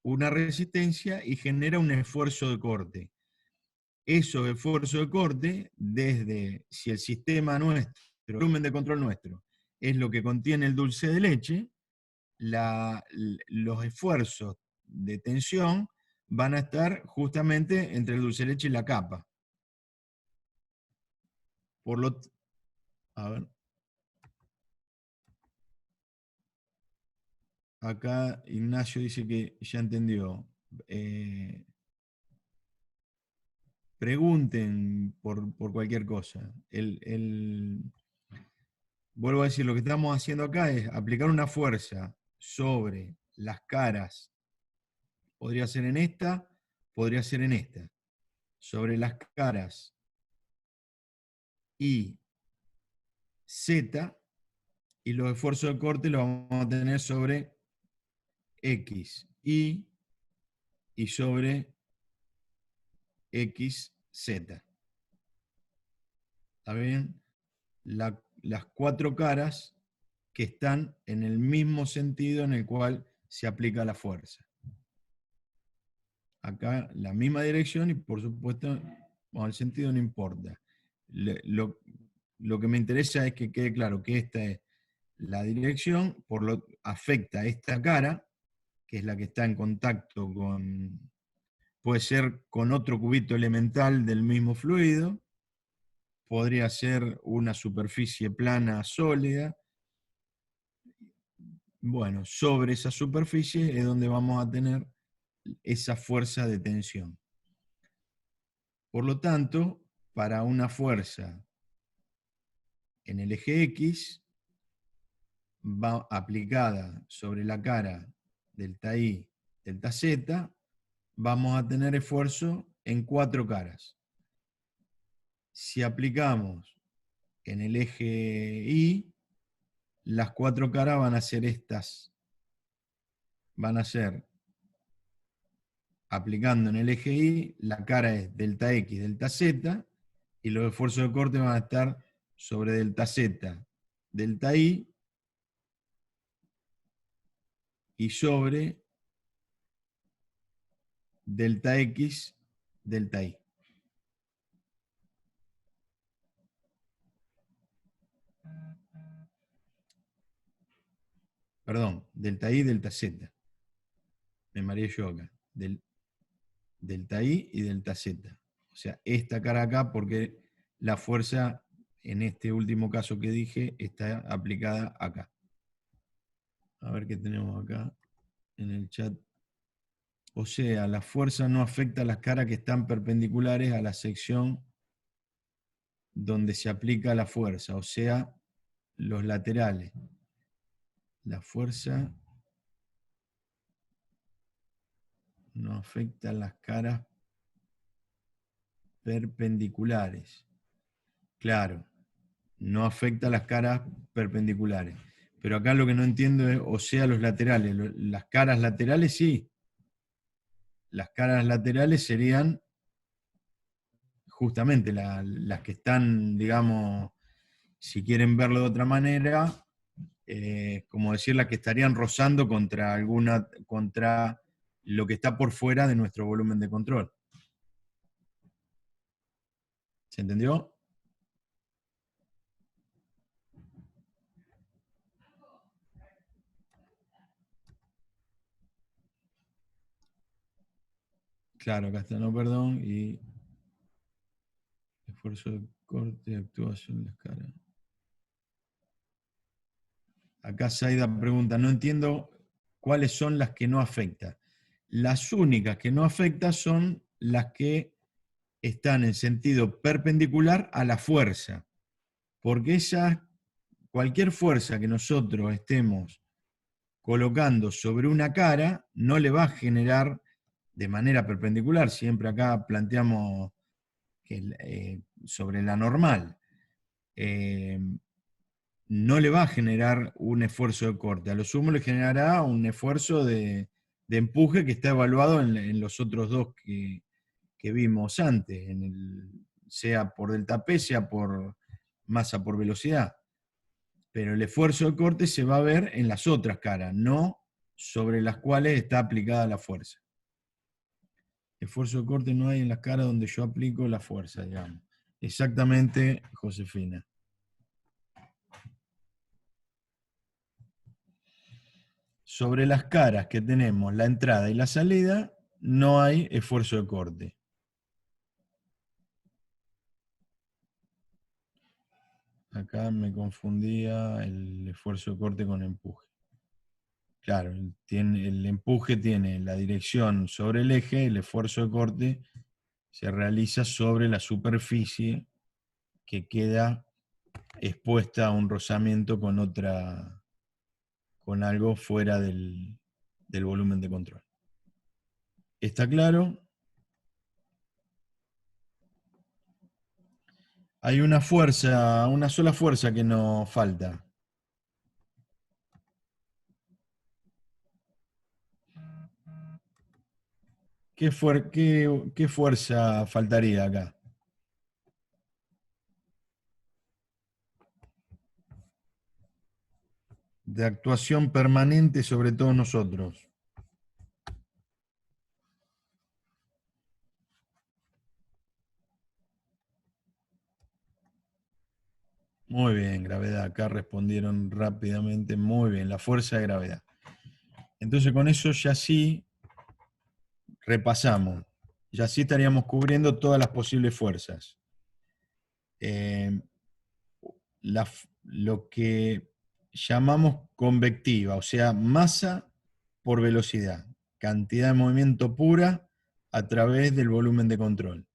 una resistencia y genera un esfuerzo de corte. Esos esfuerzos de corte, desde si el sistema nuestro, el volumen de control nuestro, es lo que contiene el dulce de leche, los esfuerzos de tensión van a estar justamente entre el dulce de leche y la capa. Por lo, a ver. Acá Ignacio dice que ya entendió. Pregunten por cualquier cosa. Vuelvo a decir, lo que estamos haciendo acá es aplicar una fuerza sobre las caras. Podría ser en esta, podría ser en esta. Sobre las caras Y, Z, y los esfuerzos de corte los vamos a tener sobre X, y sobre X, Z. ¿Está bien? Las cuatro caras que están en el mismo sentido en el cual se aplica la fuerza. Acá la misma dirección y por supuesto, bueno, el sentido no importa. Lo que me interesa es que quede claro que esta es la dirección, afecta a esta cara, que es la que está en contacto con, puede ser con otro cubito elemental del mismo fluido, podría ser una superficie plana sólida. Bueno, sobre esa superficie es donde vamos a tener esa fuerza de tensión. Por lo tanto, para una fuerza en el eje X, va aplicada sobre la cara delta I, delta Z, vamos a tener esfuerzo en 4 caras. Si aplicamos en el eje Y, las 4 caras van a ser estas. Van a ser, aplicando en el eje Y, la cara es delta X, delta Z, y los esfuerzos de corte van a estar sobre delta Z, delta I, y sobre delta X, delta Y. Perdón, delta I, delta Z. Me mareé yo acá. Delta I y delta Z. O sea, esta cara acá, porque la fuerza, en este último caso que dije, está aplicada acá. A ver qué tenemos acá en el chat. O sea, la fuerza no afecta a las caras que están perpendiculares a la sección donde se aplica la fuerza, o sea, los laterales. La fuerza no afecta a las caras perpendiculares. Claro, no afecta a las caras perpendiculares. Pero acá lo que no entiendo es, o sea, los laterales. Las caras laterales sí. Las caras laterales serían justamente las que están, digamos, si quieren verlo de otra manera, como decir, las que estarían rozando contra lo que está por fuera de nuestro volumen de control. ¿Se entendió? Claro, acá está, no, perdón, y esfuerzo de corte actúa sobre las caras. Acá Zaida pregunta, no entiendo cuáles son las que no afectan. Las únicas que no afectan son las que están en sentido perpendicular a la fuerza, porque cualquier fuerza que nosotros estemos colocando sobre una cara no le va a generar de manera perpendicular. Siempre acá planteamos que, sobre la normal. No le va a generar un esfuerzo de corte. A lo sumo le generará un esfuerzo de empuje que está evaluado en los otros dos que vimos antes, sea por delta P, sea por masa por velocidad. Pero el esfuerzo de corte se va a ver en las otras caras, no sobre las cuales está aplicada la fuerza. Esfuerzo de corte no hay en las caras donde yo aplico la fuerza, digamos. Exactamente, Josefina. Sobre las caras que tenemos la entrada y la salida, no hay esfuerzo de corte. Acá me confundía el esfuerzo de corte con empuje. Claro, el empuje tiene la dirección sobre el eje, el esfuerzo de corte se realiza sobre la superficie que queda expuesta a un rozamiento con algo fuera del volumen de control. ¿Está claro? Hay una sola fuerza que nos falta. ¿Qué fuerza faltaría acá? De actuación permanente sobre todos nosotros. Muy bien, gravedad. Acá respondieron rápidamente. Muy bien, la fuerza de gravedad. Entonces con eso ya sí repasamos. Ya sí estaríamos cubriendo todas las posibles fuerzas. Lo que llamamos convectiva, o sea, masa por velocidad, cantidad de movimiento pura a través del volumen de control.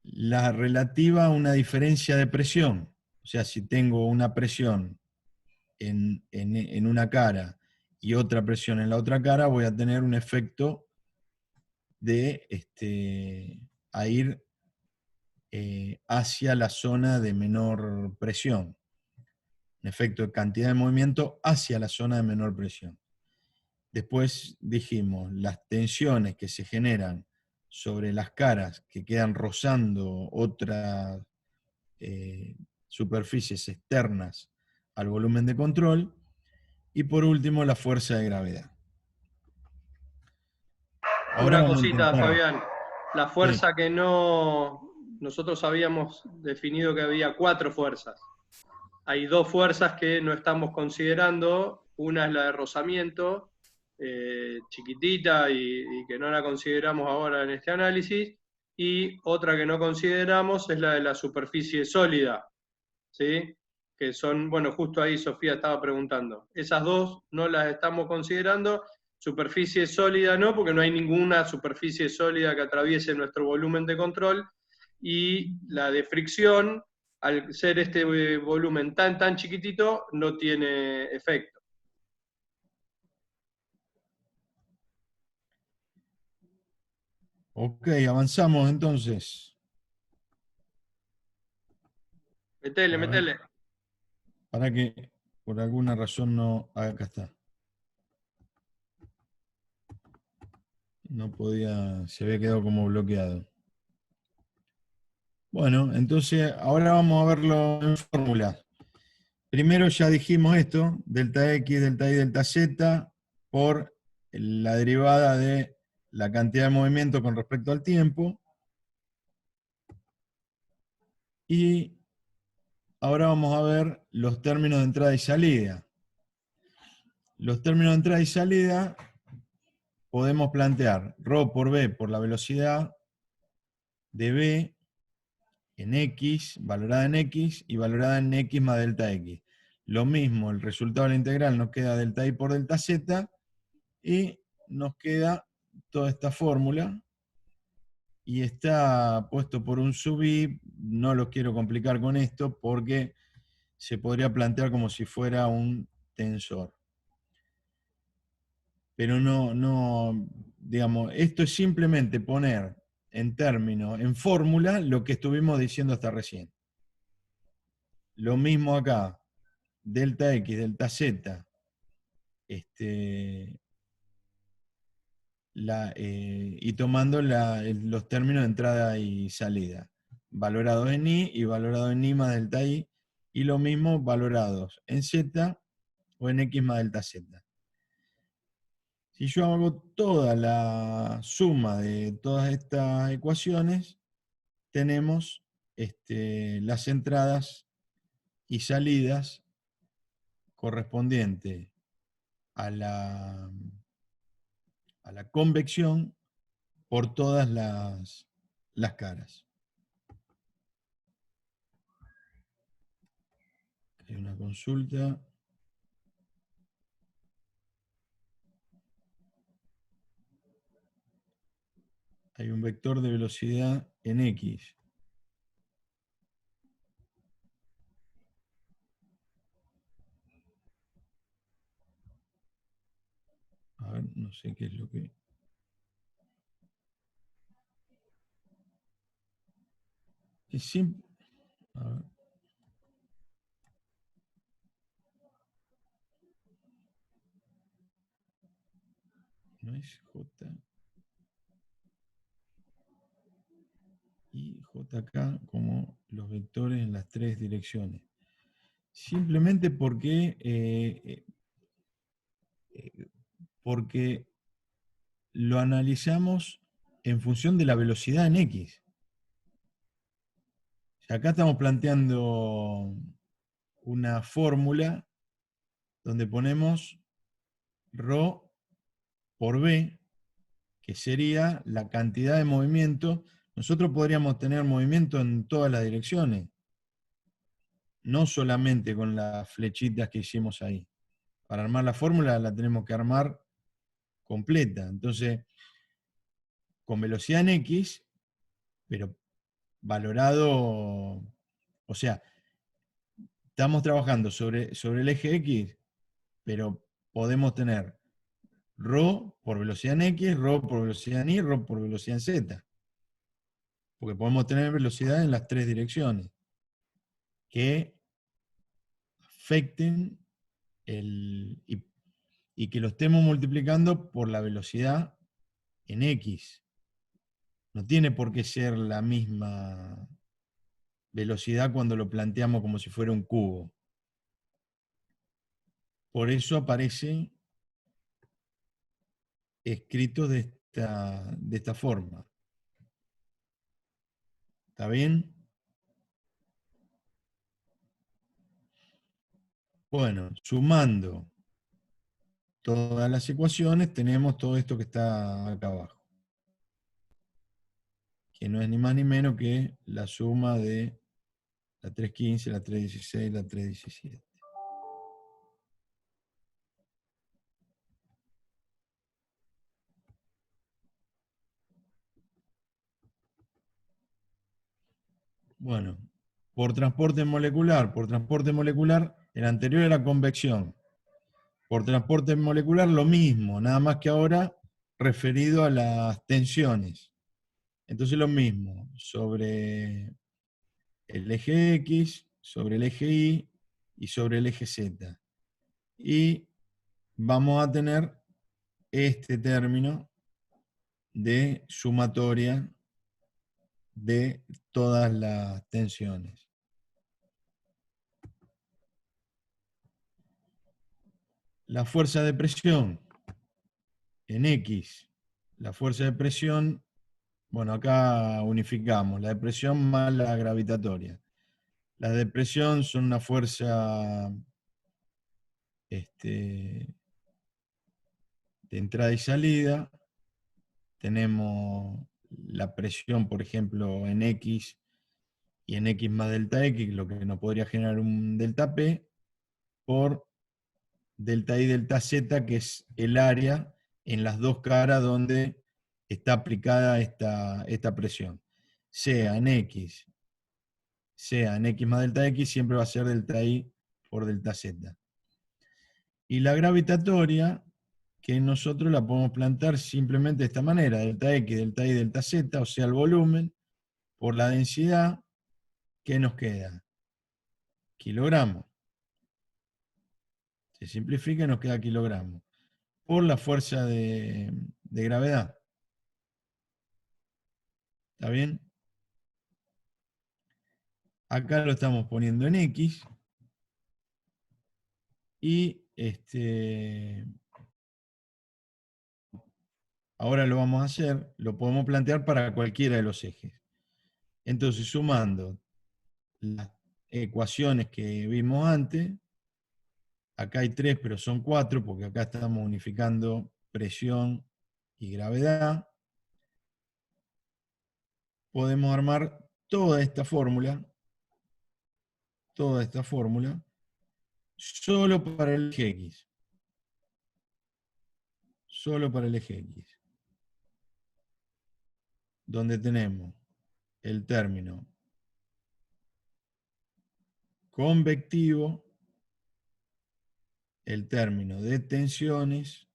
La relativa a una diferencia de presión, o sea, si tengo una presión en una cara y otra presión en la otra cara, voy a tener un efecto de a ir hacia la zona de menor presión. Un efecto de cantidad de movimiento hacia la zona de menor presión. Después dijimos, las tensiones que se generan sobre las caras que quedan rozando otras superficies externas al volumen de control. Y por último, la fuerza de gravedad. Ahora Una vamos a cosita, intentar. Fabián. La Sí. fuerza que no... Nosotros habíamos definido que había 4 fuerzas. Hay 2 fuerzas que no estamos considerando. Una es la de rozamiento, chiquitita y que no la consideramos ahora en este análisis. Y otra que no consideramos es la de la superficie sólida, ¿sí? Que son, bueno, justo ahí Sofía estaba preguntando. Esas 2 no las estamos considerando. Superficie sólida no, porque no hay ninguna superficie sólida que atraviese nuestro volumen de control. Y la de fricción, al ser este volumen tan chiquitito, no tiene efecto. Ok, avanzamos entonces. Metele, A ver, metele. para que por alguna razón no. Acá está. No podía, se había quedado como bloqueado. Bueno, entonces ahora vamos a verlo en fórmula. Primero ya dijimos esto, delta X, delta Y, delta Z, por la derivada de la cantidad de movimiento con respecto al tiempo. Y ahora vamos a ver los términos de entrada y salida. Los términos de entrada y salida podemos plantear ρ por B por la velocidad de B en X, valorada en X, y valorada en X más delta X. Lo mismo, el resultado de la integral nos queda delta Y por delta Z, y nos queda toda esta fórmula, y está puesto por un sub I. No lo quiero complicar con esto, porque se podría plantear como si fuera un tensor. Pero no, digamos, esto es simplemente poner en términos, en fórmula, lo que estuvimos diciendo hasta recién. Lo mismo acá, delta X, delta Z, y tomando los términos de entrada y salida, valorados en I y valorados en I más delta I, y lo mismo valorados en Z o en X más delta Z. Si yo hago toda la suma de todas estas ecuaciones, tenemos las entradas y salidas correspondientes a la convección por todas las caras. Hay una consulta. Hay un vector de velocidad en X. A ver, no sé qué es lo que... Es simple. A ver. No es J. Y JK como los vectores en las 3 direcciones. Simplemente porque lo analizamos en función de la velocidad en X. O Acá estamos planteando una fórmula donde ponemos ρ por B, que sería la cantidad de movimiento. Nosotros podríamos tener movimiento en todas las direcciones, no solamente con las flechitas que hicimos ahí. Para armar la fórmula la tenemos que armar completa. Entonces, con velocidad en X, pero valorado, o sea, estamos trabajando sobre el eje X, pero podemos tener ρ por velocidad en X, ρ por velocidad en Y, ρ por velocidad en Z. Porque podemos tener velocidad en las tres direcciones que afecten y que lo estemos multiplicando por la velocidad en X. No tiene por qué ser la misma velocidad cuando lo planteamos como si fuera un cubo. Por eso aparece escrito de esta forma. ¿Está bien? Bueno, sumando todas las ecuaciones, tenemos todo esto que está acá abajo, que no es ni más ni menos que la suma de la 315, la 316, la 317. Bueno, por transporte molecular, el anterior era convección. Por transporte molecular lo mismo, nada más que ahora referido a las tensiones. Entonces lo mismo, sobre el eje X, sobre el eje Y y sobre el eje Z. Y vamos a tener este término de sumatoria de todas las tensiones. La fuerza de presión en X, la fuerza de presión, bueno, acá unificamos, la de presión más la gravitatoria. Las de presión son una fuerza de entrada y salida. Tenemos la presión, por ejemplo, en X y en X más delta X, lo que nos podría generar un delta P, por delta Y, delta Z, que es el área en las dos caras donde está aplicada esta presión. Sea en X más delta X, siempre va a ser delta Y por delta Z. Y la gravitatoria, que nosotros la podemos plantear simplemente de esta manera, delta X, delta Y, delta Z, o sea, el volumen, por la densidad, ¿qué nos queda? Kilogramos. Se simplifica y nos queda kilogramos. Por la fuerza de gravedad. ¿Está bien? Acá lo estamos poniendo en X. Y ahora lo vamos a hacer, lo podemos plantear para cualquiera de los ejes. Entonces, sumando las ecuaciones que vimos antes, acá hay 3, pero son 4, porque acá estamos unificando presión y gravedad. Podemos armar toda esta fórmula, solo para el eje X. Solo para el eje X. Donde tenemos el término convectivo, el término de tensiones,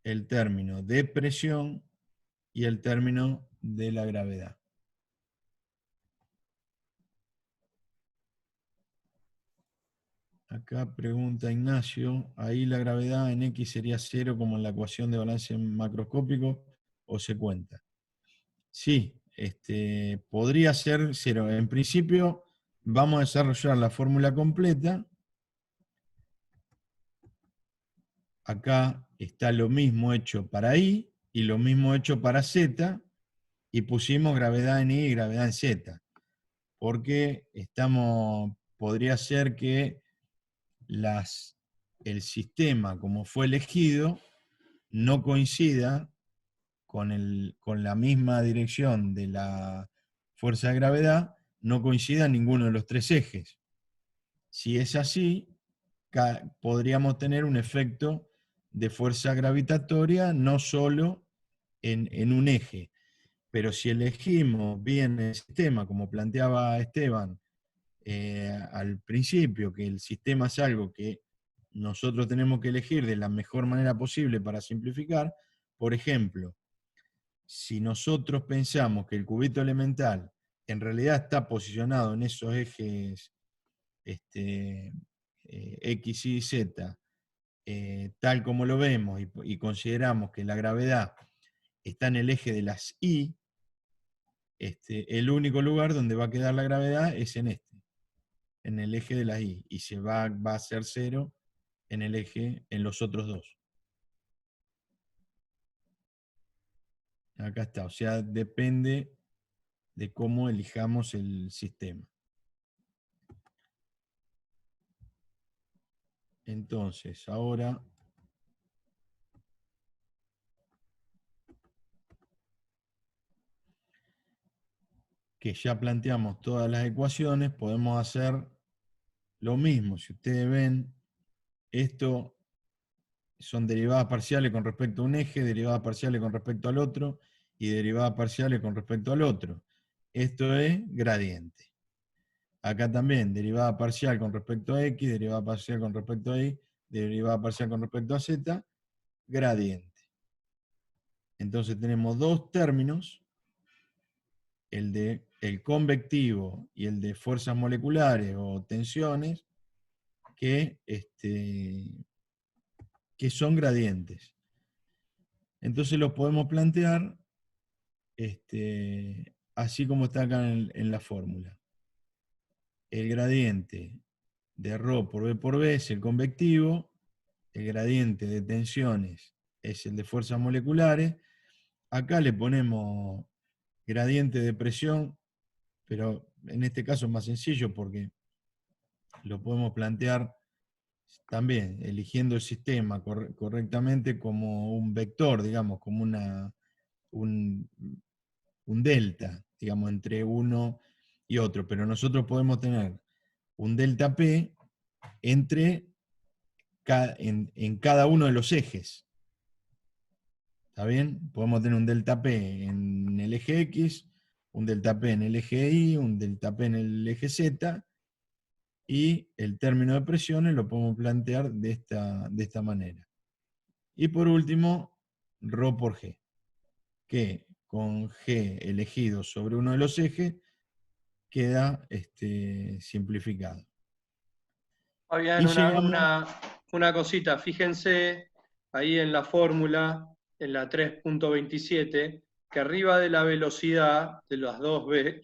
el término de presión y el término de la gravedad. Acá pregunta Ignacio, ahí la gravedad en X sería 0 como en la ecuación de balance macroscópico, o se cuenta. Sí, podría ser 0. En principio vamos a desarrollar la fórmula completa. Acá está lo mismo hecho para Y y lo mismo hecho para Z, y pusimos gravedad en Y y gravedad en Z. porque podría ser que el sistema como fue elegido no coincida con la misma dirección de la fuerza de gravedad, no coincida en ninguno de los tres ejes. Si es así, podríamos tener un efecto de fuerza gravitatoria no solo en un eje. Pero si elegimos bien el sistema, como planteaba Esteban al principio, que el sistema es algo que nosotros tenemos que elegir de la mejor manera posible para simplificar, por ejemplo, si nosotros pensamos que el cubito elemental en realidad está posicionado en esos ejes X, Y, Z, tal como lo vemos, y consideramos que la gravedad está en el eje de las Y, el único lugar donde va a quedar la gravedad es en el eje de las Y, y va a ser cero en los otros dos. Acá está, o sea, depende de cómo elijamos el sistema. Entonces, ahora que ya planteamos todas las ecuaciones, podemos hacer lo mismo. Si ustedes ven, esto son derivadas parciales con respecto a un eje, derivadas parciales con respecto al otro, y derivadas parciales con respecto al otro. Esto es gradiente. Acá también, derivada parcial con respecto a X, derivada parcial con respecto a Y, derivada parcial con respecto a Z, gradiente. Entonces tenemos dos términos, el convectivo y el de fuerzas moleculares o tensiones, que son gradientes. Entonces los podemos plantear así como está acá en la fórmula. El gradiente de ρ por B por B es el convectivo, el gradiente de tensiones es el de fuerzas moleculares. Acá le ponemos gradiente de presión, pero en este caso es más sencillo porque lo podemos plantear también eligiendo el sistema correctamente como un vector, digamos, como un delta, digamos, entre uno y otro. Pero nosotros podemos tener un delta P en cada uno de los ejes. ¿Está bien? Podemos tener un delta P en el eje X, un delta P en el eje Y, un delta P en el eje Z, y el término de presiones lo podemos plantear de esta manera. Y por último, ρ por G, que con G elegido sobre uno de los ejes queda simplificado. Fabián, Y llegamos... una cosita, fíjense ahí en la fórmula, en la 3.27, que arriba de la velocidad de las dos B,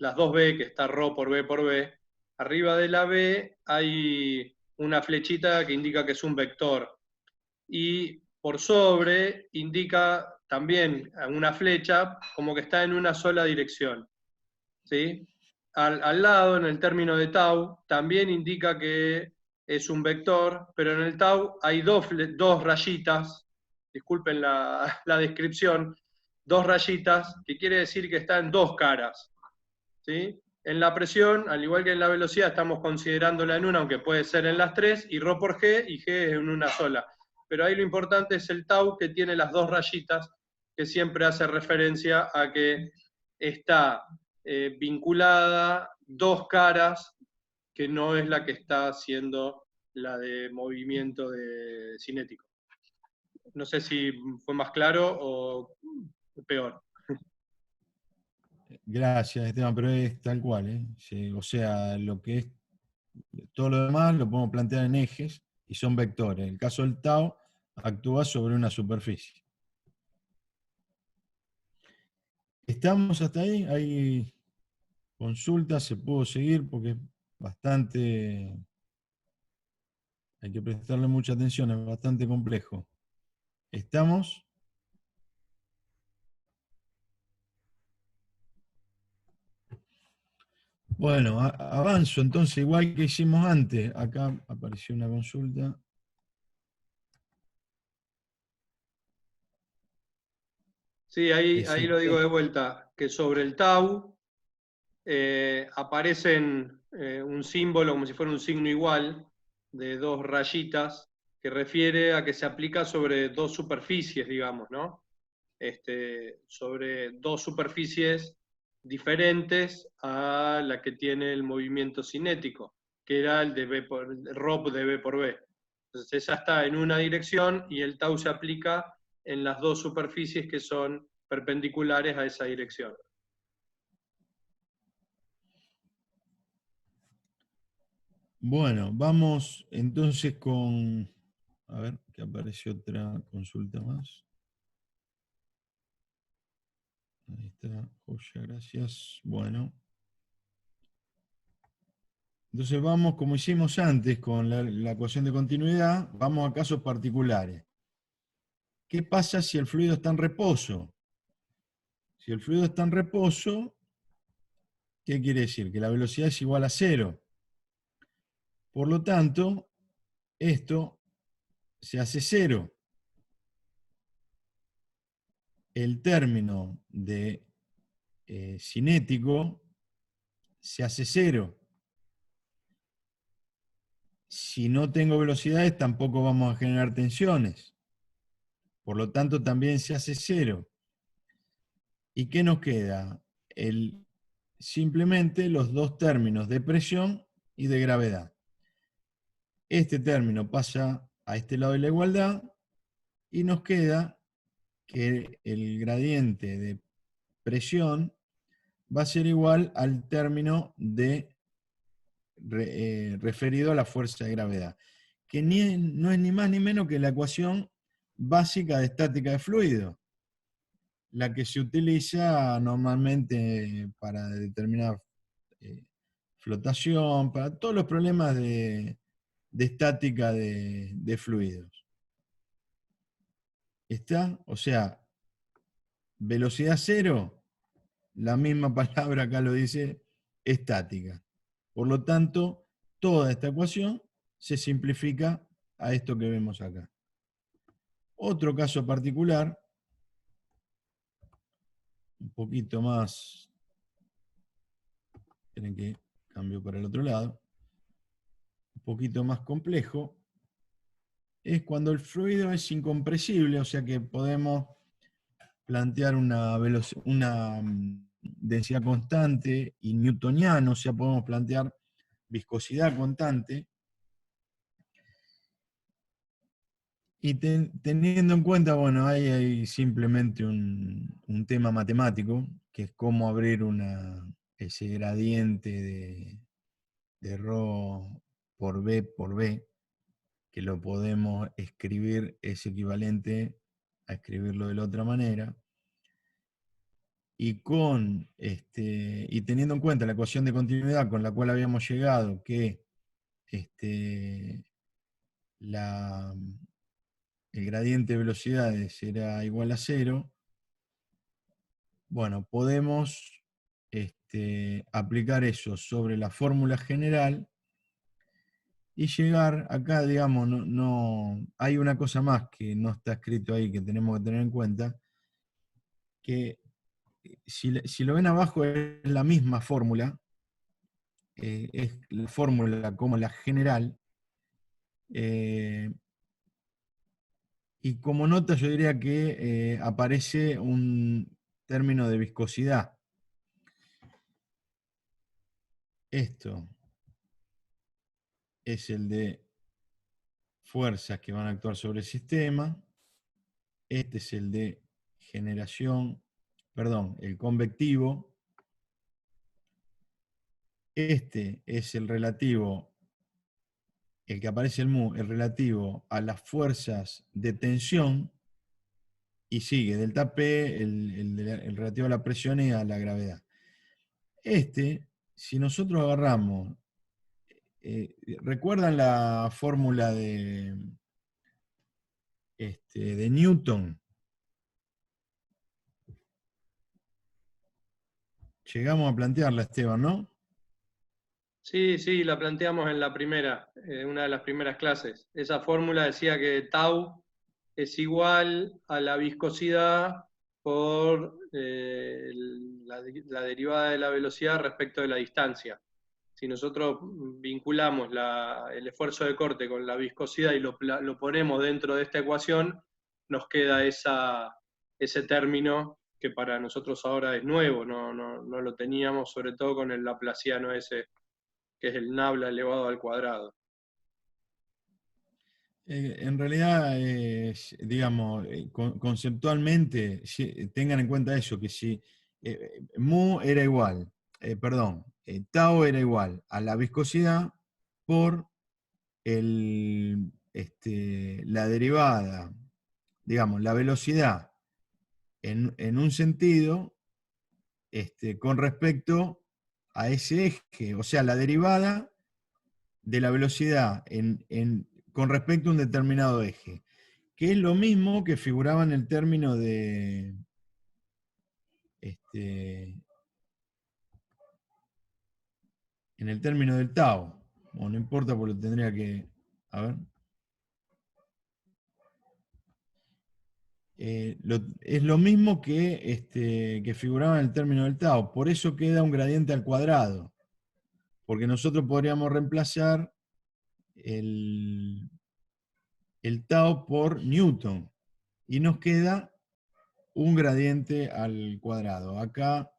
que está ρ por B, arriba de la B hay una flechita que indica que es un vector. Y por sobre indica también una flecha como que está en una sola dirección. ¿Sí? Al lado, en el término de tau, también indica que es un vector, pero en el tau hay dos rayitas, disculpen la descripción, dos rayitas, que quiere decir que está en dos caras. ¿Sí? En la presión, al igual que en la velocidad, estamos considerándola en una, aunque puede ser en las tres, y ρ por G, y G es en una sola. Pero ahí lo importante es el tau, que tiene las dos rayitas, que siempre hace referencia a que está vinculada dos caras, que no es la que está haciendo la de movimiento cinético. No sé si fue más claro o peor. Gracias, Esteban, pero es tal cual, ¿eh? Sí, o sea, lo que es todo lo demás lo podemos plantear en ejes y son vectores. En el caso del tau, actúa sobre una superficie. ¿Estamos hasta ahí? ¿Hay consultas? ¿Se pudo seguir? Porque es bastante... Hay que prestarle mucha atención, es bastante complejo. ¿Estamos? Bueno, avanzo entonces, igual que hicimos antes. Acá apareció una consulta. Sí, ahí lo digo de Ezequiel. vuelta, que sobre el tau aparecen un símbolo como si fuera un signo igual de dos rayitas que refiere a que se aplica sobre dos superficies, digamos, ¿no? Sobre dos superficies diferentes a la que tiene el movimiento cinético, que era el de el ROP de B por B. Entonces esa está en una dirección y el tau se aplica en las dos superficies que son perpendiculares a esa dirección. Bueno, vamos entonces con... A ver, que apareció otra consulta más. Ahí está, joya, gracias. Bueno. Entonces vamos, como hicimos antes con la ecuación de continuidad, vamos a casos particulares. ¿Qué pasa si el fluido está en reposo? Si el fluido está en reposo, ¿qué quiere decir? Que la velocidad es igual a cero. Por lo tanto, esto se hace cero. El término de cinético se hace cero. Si no tengo velocidades, tampoco vamos a generar tensiones. Por lo tanto, también se hace cero. ¿Y qué nos queda? Simplemente los dos términos de presión y de gravedad. Este término pasa a este lado de la igualdad y nos queda que el gradiente de presión va a ser igual al término referido a la fuerza de gravedad, que no es ni más ni menos que la ecuación básica de estática de fluido, la que se utiliza normalmente para determinar flotación, para todos los problemas de estática de fluidos. ¿Está? O sea, velocidad cero, la misma palabra acá lo dice, estática. Por lo tanto, toda esta ecuación se simplifica a esto que vemos acá. Otro caso particular, un poquito más, tienen que cambio para el otro lado, un poquito más complejo, es cuando el fluido es incompresible, o sea que podemos plantear una densidad constante y newtoniano, o sea, podemos plantear viscosidad constante, y teniendo en cuenta, bueno, hay simplemente un tema matemático, que es cómo abrir ese gradiente de ρ por B, que lo podemos escribir, es equivalente a escribirlo de la otra manera, y teniendo en cuenta la ecuación de continuidad con la cual habíamos llegado, que la, el gradiente de velocidades era igual a cero, bueno, podemos aplicar eso sobre la fórmula general y llegar acá, digamos, hay una cosa más que no está escrito ahí que tenemos que tener en cuenta, que si lo ven abajo es la misma fórmula, es la fórmula como la general, y como nota yo diría que aparece un término de viscosidad. Esto es el de fuerzas que van a actuar sobre el sistema. Este es el de generación, perdón, el convectivo. Este es el relativo, el que aparece el mu, el relativo a las fuerzas de tensión, y sigue delta P, el relativo a la presión y a la gravedad. Si nosotros agarramos, ¿recuerdan la fórmula de Newton? Llegamos a plantearla, Esteban, ¿no? Sí, sí, la planteamos en la primera, una de las primeras clases. Esa fórmula decía que tau es igual a la viscosidad por la derivada de la velocidad respecto de la distancia. Si nosotros vinculamos el esfuerzo de corte con la viscosidad y lo ponemos dentro de esta ecuación, nos queda ese término que para nosotros ahora es nuevo, no lo teníamos, sobre todo con el laplaciano ese, que es el nabla elevado al cuadrado. En realidad, digamos, conceptualmente, tengan en cuenta eso, que si mu era igual, perdón, tau era igual a la viscosidad por la derivada, digamos, la velocidad en un sentido con respecto a ese eje, o sea, la derivada de la velocidad con respecto a un determinado eje, que es lo mismo que figuraba en el término de en el término del tau. Bueno, no importa porque lo tendría que. A ver. Es lo mismo que figuraba en el término del tau. Por eso queda un gradiente al cuadrado. Porque nosotros podríamos reemplazar el tau por Newton. Y nos queda un gradiente al cuadrado. Acá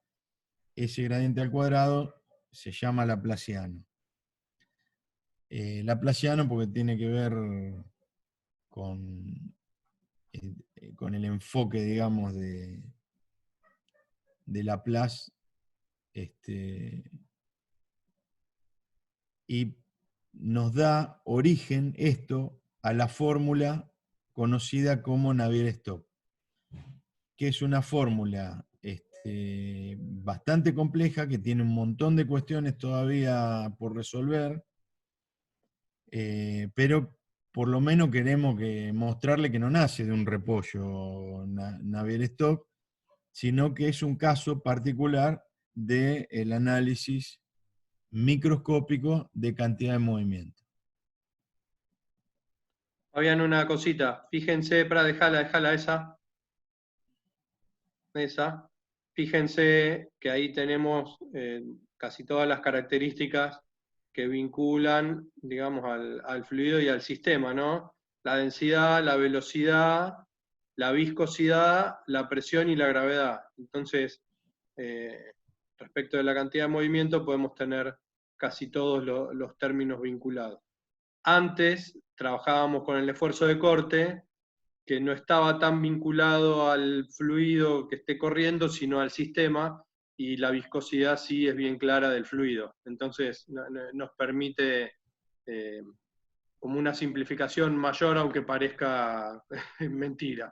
ese gradiente al cuadrado se llama laplaciano. Laplaciano porque tiene que ver con, con el enfoque, digamos, de Laplace, y nos da origen esto a la fórmula conocida como Navier-Stokes, que es una fórmula bastante compleja, que tiene un montón de cuestiones todavía por resolver, pero por lo menos queremos mostrarle que no nace de un repollo Navier-Stokes, sino que es un caso particular del análisis microscópico de cantidad de movimiento. Habían una cosita, fíjense, para dejarla esa. Fíjense que ahí tenemos casi todas las características que vinculan, digamos, al fluido y al sistema, ¿no? La densidad, la velocidad, la viscosidad, la presión y la gravedad. Entonces, respecto de la cantidad de movimiento, podemos tener casi todos los términos vinculados. Antes trabajábamos con el esfuerzo de corte, que no estaba tan vinculado al fluido que esté corriendo, sino al sistema, y la viscosidad sí es bien clara del fluido. Entonces nos permite como una simplificación mayor, aunque parezca mentira.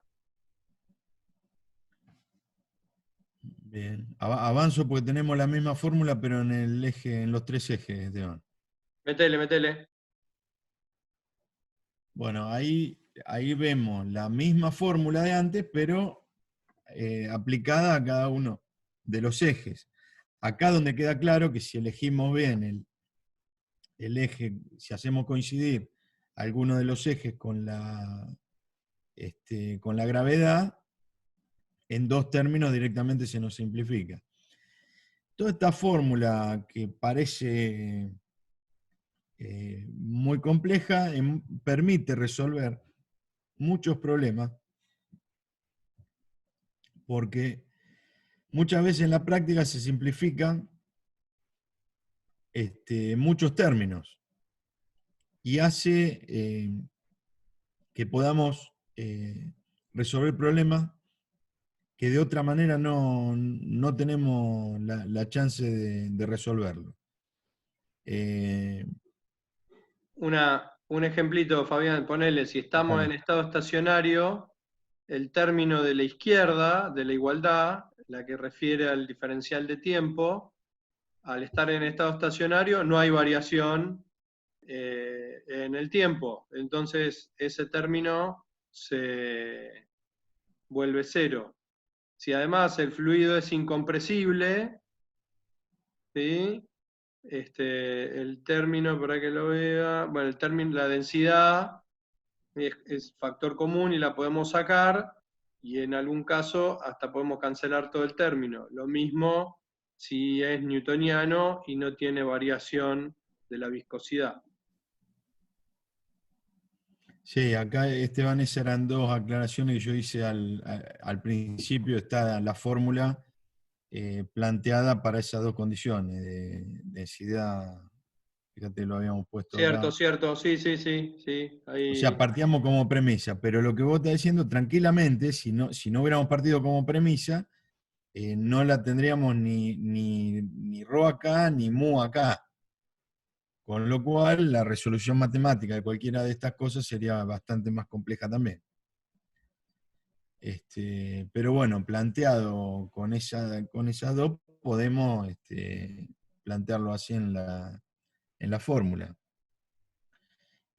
Bien, avanzo porque tenemos la misma fórmula, pero en el eje, en los tres ejes, Esteban. Metele. Bueno, ahí vemos la misma fórmula de antes, pero aplicada a cada uno de los ejes. Acá donde queda claro que si elegimos bien el eje, si hacemos coincidir alguno de los ejes con la gravedad, en dos términos directamente se nos simplifica. Toda esta fórmula que parece muy compleja permite resolver muchos problemas, porque muchas veces en la práctica se simplifican muchos términos y hace que podamos resolver problemas que de otra manera no tenemos la chance de resolverlo. Un ejemplito, Fabián, ponele, si estamos en estado estacionario, el término de la izquierda, de la igualdad, la que refiere al diferencial de tiempo, al estar en estado estacionario no hay variación en el tiempo. Entonces ese término se vuelve cero. Si además el fluido es incompresible, ¿sí? el término, para que lo vea, bueno, el término, la densidad es factor común y la podemos sacar, y en algún caso hasta podemos cancelar todo el término. Lo mismo si es newtoniano y no tiene variación de la viscosidad. Sí, acá Esteban, esas eran dos aclaraciones que yo hice al principio. Está la fórmula planteada para esas dos condiciones, de densidad, fíjate, lo habíamos puesto Cierto, acá. cierto, sí, sí, sí, sí. O sea, Ahí. partíamos como premisa, pero lo que vos estás diciendo, tranquilamente, si no hubiéramos partido como premisa, no la tendríamos ni ρ acá, ni mu acá. Con lo cual, la resolución matemática de cualquiera de estas cosas sería bastante más compleja también. Pero bueno, planteado con esas dos, podemos plantearlo así en la fórmula.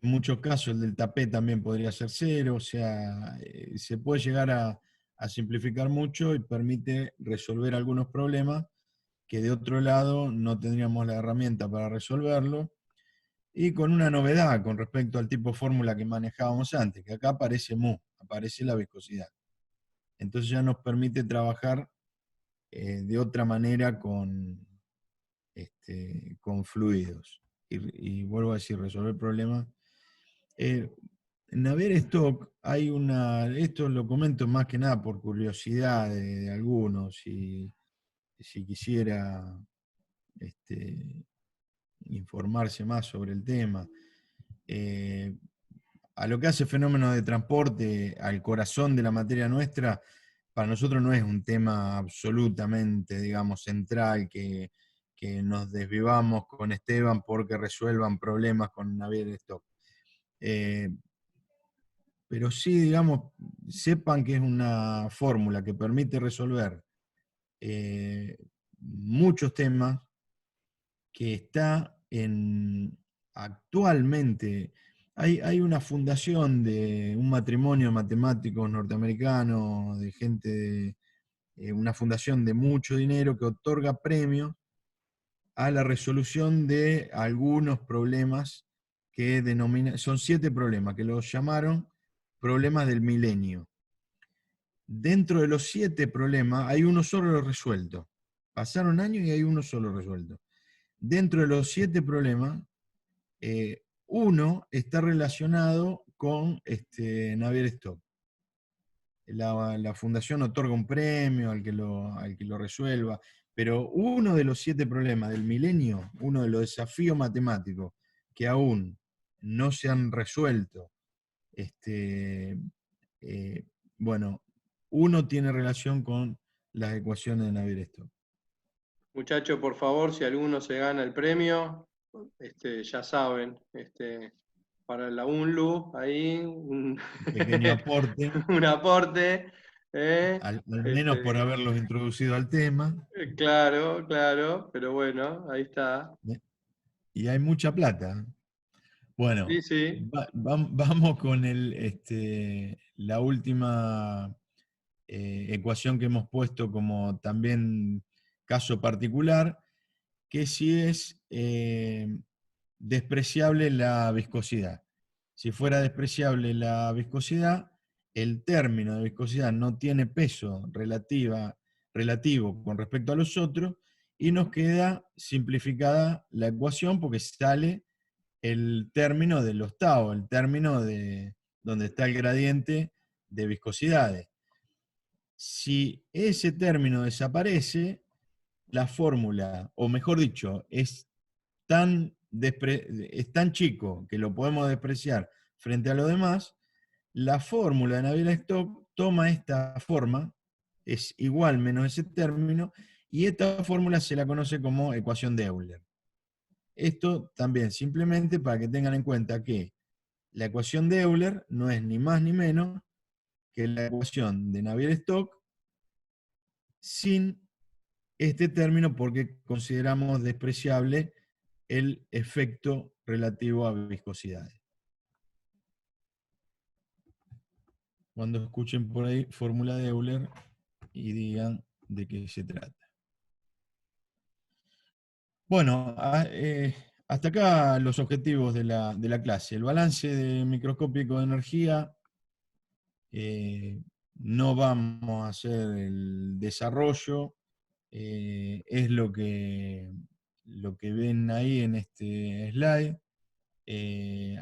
En muchos casos el del tapé también podría ser cero, o sea, se puede llegar a simplificar mucho y permite resolver algunos problemas que de otro lado no tendríamos la herramienta para resolverlo. Y con una novedad con respecto al tipo de fórmula que manejábamos antes, que acá aparece mu, aparece la viscosidad. Entonces ya nos permite trabajar de otra manera con fluidos. Y vuelvo a decir, resolver problemas. En Navier-Stokes hay esto lo comento más que nada por curiosidad de algunos, si quisiera informarse más sobre el tema. Eh, a lo que hace fenómeno de transporte, al corazón de la materia nuestra, para nosotros no es un tema absolutamente, digamos, central, que nos desvivamos con Esteban porque resuelvan problemas con Navier-Stokes. Pero sí, digamos, sepan que es una fórmula que permite resolver muchos temas, que está actualmente, hay una fundación de un matrimonio de matemáticos norteamericanos, de gente, una fundación de mucho dinero que otorga premios a la resolución de algunos problemas que son 7 problemas, que los llamaron problemas del milenio. Dentro de los 7 problemas hay uno solo resuelto. Pasaron años y hay uno solo resuelto. Dentro de los 7 problemas, uno está relacionado con Navier-Stokes. La fundación otorga un premio al que lo resuelva, pero uno de los 7 problemas del milenio, uno de los desafíos matemáticos que aún no se han resuelto, eh, bueno, uno tiene relación con las ecuaciones de Navier-Stokes. Muchachos, por favor, si alguno se gana el premio, ya saben, para la UNLU, ahí, Un pequeño aporte, un aporte. ¿eh? al menos por haberlos introducido al tema. Claro, claro, pero bueno, ahí está. Y hay mucha plata. Sí, Bueno, sí. vamos con la última ecuación que hemos puesto como también caso particular, que si es despreciable la viscosidad. Si fuera despreciable la viscosidad, el término de viscosidad no tiene peso relativo con respecto a los otros, y nos queda simplificada la ecuación porque sale el término del octavo, el término de donde está el gradiente de viscosidades. Si ese término desaparece, la fórmula, o mejor dicho, es tan chico que lo podemos despreciar frente a lo demás, la fórmula de Navier-Stokes toma esta forma, es igual menos ese término, y esta fórmula se la conoce como ecuación de Euler. Esto también simplemente para que tengan en cuenta que la ecuación de Euler no es ni más ni menos que la ecuación de Navier-Stokes sin este término, porque consideramos despreciable el efecto relativo a viscosidades. Cuando escuchen por ahí fórmula de Euler y digan de qué se trata. Bueno, hasta acá los objetivos de la clase. El balance microscópico de energía, no vamos a hacer el desarrollo, es lo que ven ahí en este slide,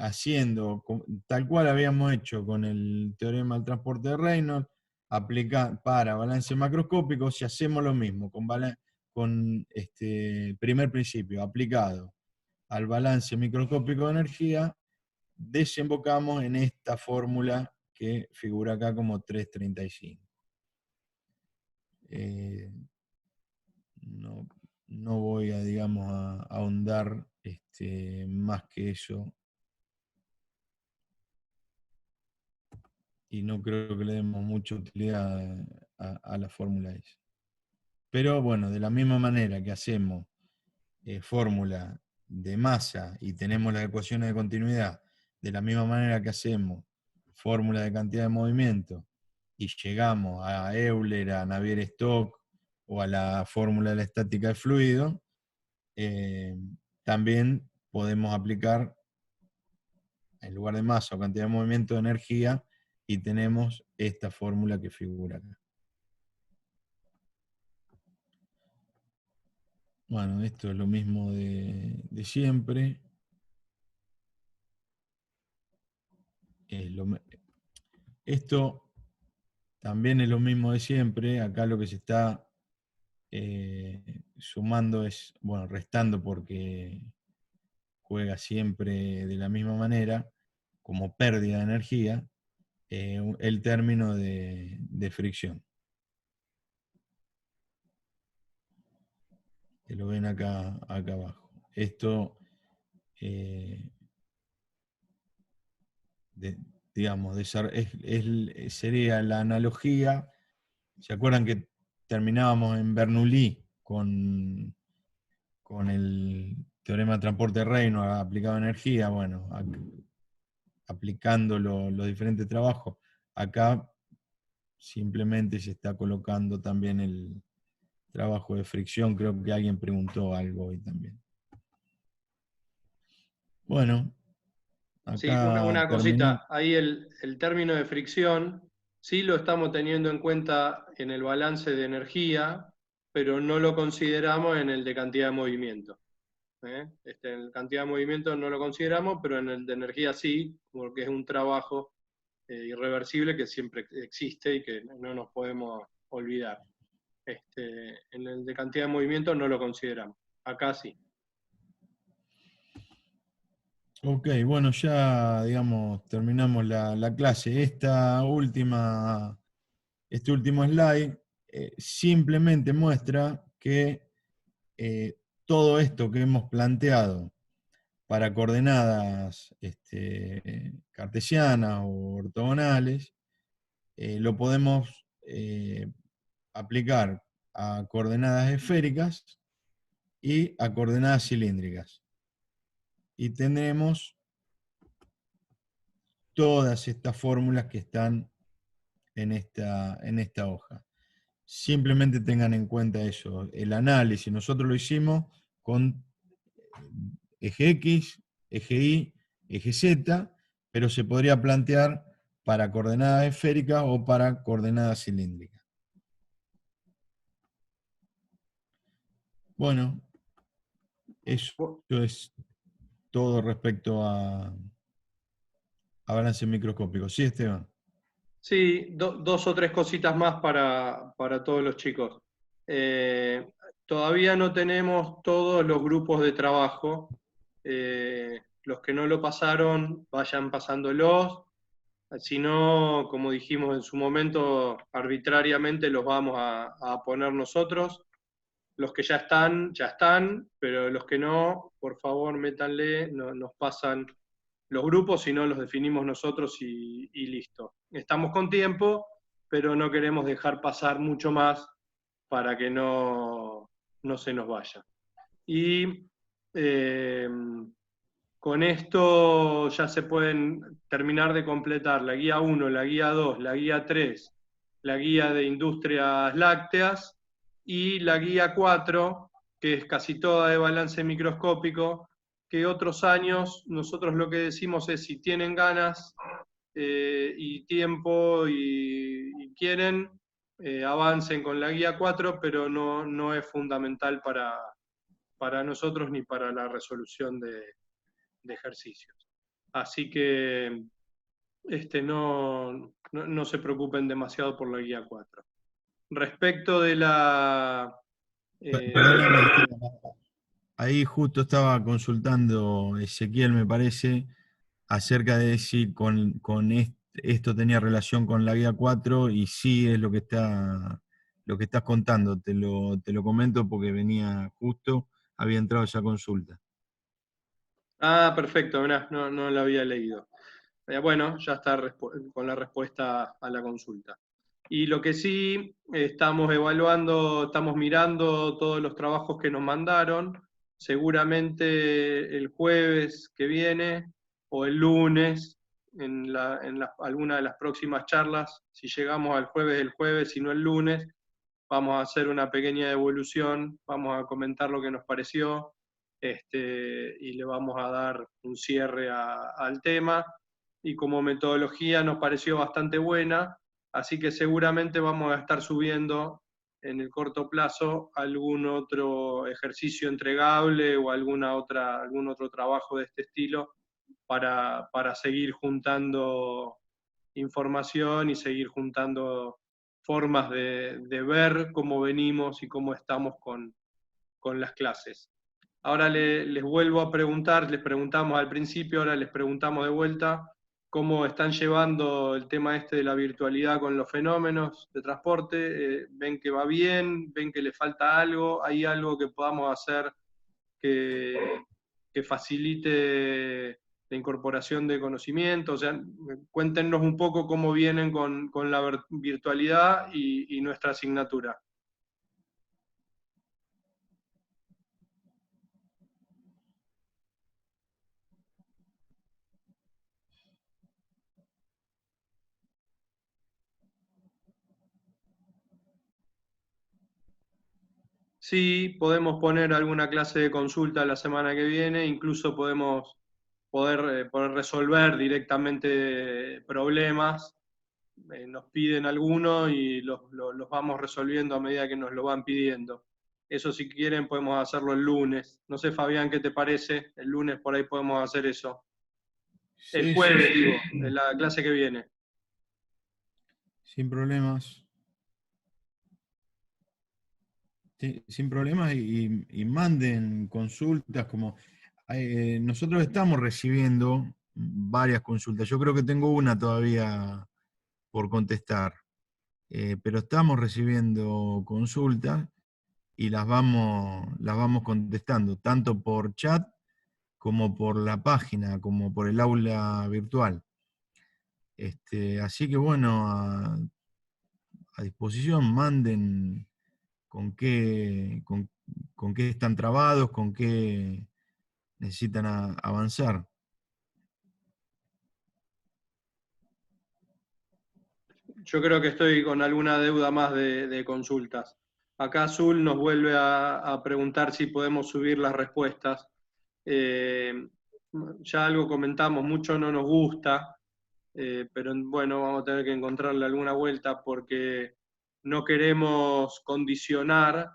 haciendo tal cual habíamos hecho con el teorema del transporte de Reynolds, para balance macroscópico, si hacemos lo mismo con este primer principio aplicado al balance microscópico de energía, desembocamos en esta fórmula que figura acá como 335. No, no voy a, digamos, a ahondar más que eso, y no creo que le demos mucha utilidad a la fórmula esa. Pero bueno, de la misma manera que hacemos fórmula de masa y tenemos las ecuaciones de continuidad, de la misma manera que hacemos fórmula de cantidad de movimiento y llegamos a Euler, a Navier-Stokes o a la fórmula de la estática de fluido, también podemos aplicar en lugar de masa o cantidad de movimiento de energía, y tenemos esta fórmula que figura acá. Bueno, esto es lo mismo de siempre. Esto también es lo mismo de siempre. Acá lo que se está sumando es, bueno, restando porque juega siempre de la misma manera, como pérdida de energía, el término de fricción. Que lo ven acá abajo. Esto, digamos, sería la analogía. ¿Se acuerdan que terminábamos en Bernoulli con el teorema de transporte de Reynolds aplicado a energía? Bueno, aplicando los diferentes trabajos, acá simplemente se está colocando también el trabajo de fricción. Creo que alguien preguntó algo hoy también. Bueno, Sí, acá una terminé. cosita, ahí el término de fricción sí lo estamos teniendo en cuenta en el balance de energía, pero no lo consideramos en el de cantidad de movimiento. En el cantidad de movimiento no lo consideramos, pero en el de energía sí, porque es un trabajo irreversible que siempre existe y que no nos podemos olvidar. En el de cantidad de movimiento no lo consideramos, acá sí. Ok, bueno, ya digamos terminamos la clase. Este último slide simplemente muestra que todo esto que hemos planteado para coordenadas cartesianas o ortogonales, lo podemos aplicar a coordenadas esféricas y a coordenadas cilíndricas. Y tenemos todas estas fórmulas que están en esta hoja. Simplemente tengan en cuenta eso. El análisis nosotros lo hicimos con eje X, eje Y, eje Z, pero se podría plantear para coordenadas esféricas o para coordenadas cilíndricas. Bueno, eso es todo respecto a balance microscópico. ¿Sí, Esteban? Sí, dos o tres cositas más para todos los chicos. Todavía no tenemos todos los grupos de trabajo. Los que no lo pasaron, vayan pasándolos. Si no, como dijimos en su momento, arbitrariamente los vamos a poner nosotros. Los que ya están, pero los que no, por favor, métanle, nos pasan los grupos, si no los definimos nosotros y listo. Estamos con tiempo, pero no queremos dejar pasar mucho más para que no se nos vaya. Y con esto ya se pueden terminar de completar la guía 1, la guía 2, la guía 3, la guía de industrias lácteas y la guía 4, que es casi toda de balance microscópico, que otros años nosotros lo que decimos es si tienen ganas y tiempo y quieren, avancen con la guía 4, pero no es fundamental para nosotros ni para la resolución de ejercicios. Así que no se preocupen demasiado por la guía 4. Respecto de la... Perdóname, Esteban, ahí justo estaba consultando Ezequiel, me parece, acerca de si esto tenía relación con la guía 4 y sí es lo que estás contando. Te lo comento porque venía justo, había entrado esa consulta. Ah, perfecto, mirá, no la había leído. Bueno, ya está con la respuesta a la consulta. Y lo que sí estamos evaluando, estamos mirando todos los trabajos que nos mandaron. Seguramente el jueves que viene o el lunes, alguna de las próximas charlas, si llegamos al jueves, el jueves, si no el lunes, vamos a hacer una pequeña devolución, vamos a comentar lo que nos pareció y le vamos a dar un cierre al tema. Y como metodología nos pareció bastante buena, así que seguramente vamos a estar subiendo en el corto plazo algún otro ejercicio entregable o algún otro trabajo de este estilo para seguir juntando información y seguir juntando formas de ver cómo venimos y cómo estamos con las clases. Ahora les vuelvo a preguntar, les preguntamos al principio, ahora les preguntamos de vuelta cómo están llevando el tema de la virtualidad con los fenómenos de transporte. ¿Ven que va bien? ¿Ven que le falta algo? ¿Hay algo que podamos hacer que facilite la incorporación de conocimiento? O sea, cuéntenos un poco cómo vienen con la virtualidad y nuestra asignatura. Sí, podemos poner alguna clase de consulta la semana que viene, incluso podemos poder resolver directamente problemas. Nos piden alguno y los vamos resolviendo a medida que nos lo van pidiendo. Eso si quieren podemos hacerlo el lunes. No sé, Fabián, ¿qué te parece? El lunes por ahí podemos hacer eso. El Sí, jueves, sí, digo, en la clase que viene. sin problemas. Sí, sin problemas y manden consultas como nosotros estamos recibiendo varias consultas. Yo creo que tengo una todavía por contestar, pero estamos recibiendo consultas y las vamos contestando, tanto por chat como por la página, como por el aula virtual. Así que bueno, a disposición, manden con qué están trabados, con qué necesitan avanzar. Yo creo que estoy con alguna deuda más de consultas. Acá Azul nos vuelve a preguntar si podemos subir las respuestas. Ya algo comentamos, mucho no nos gusta, pero bueno, vamos a tener que encontrarle alguna vuelta porque no queremos condicionar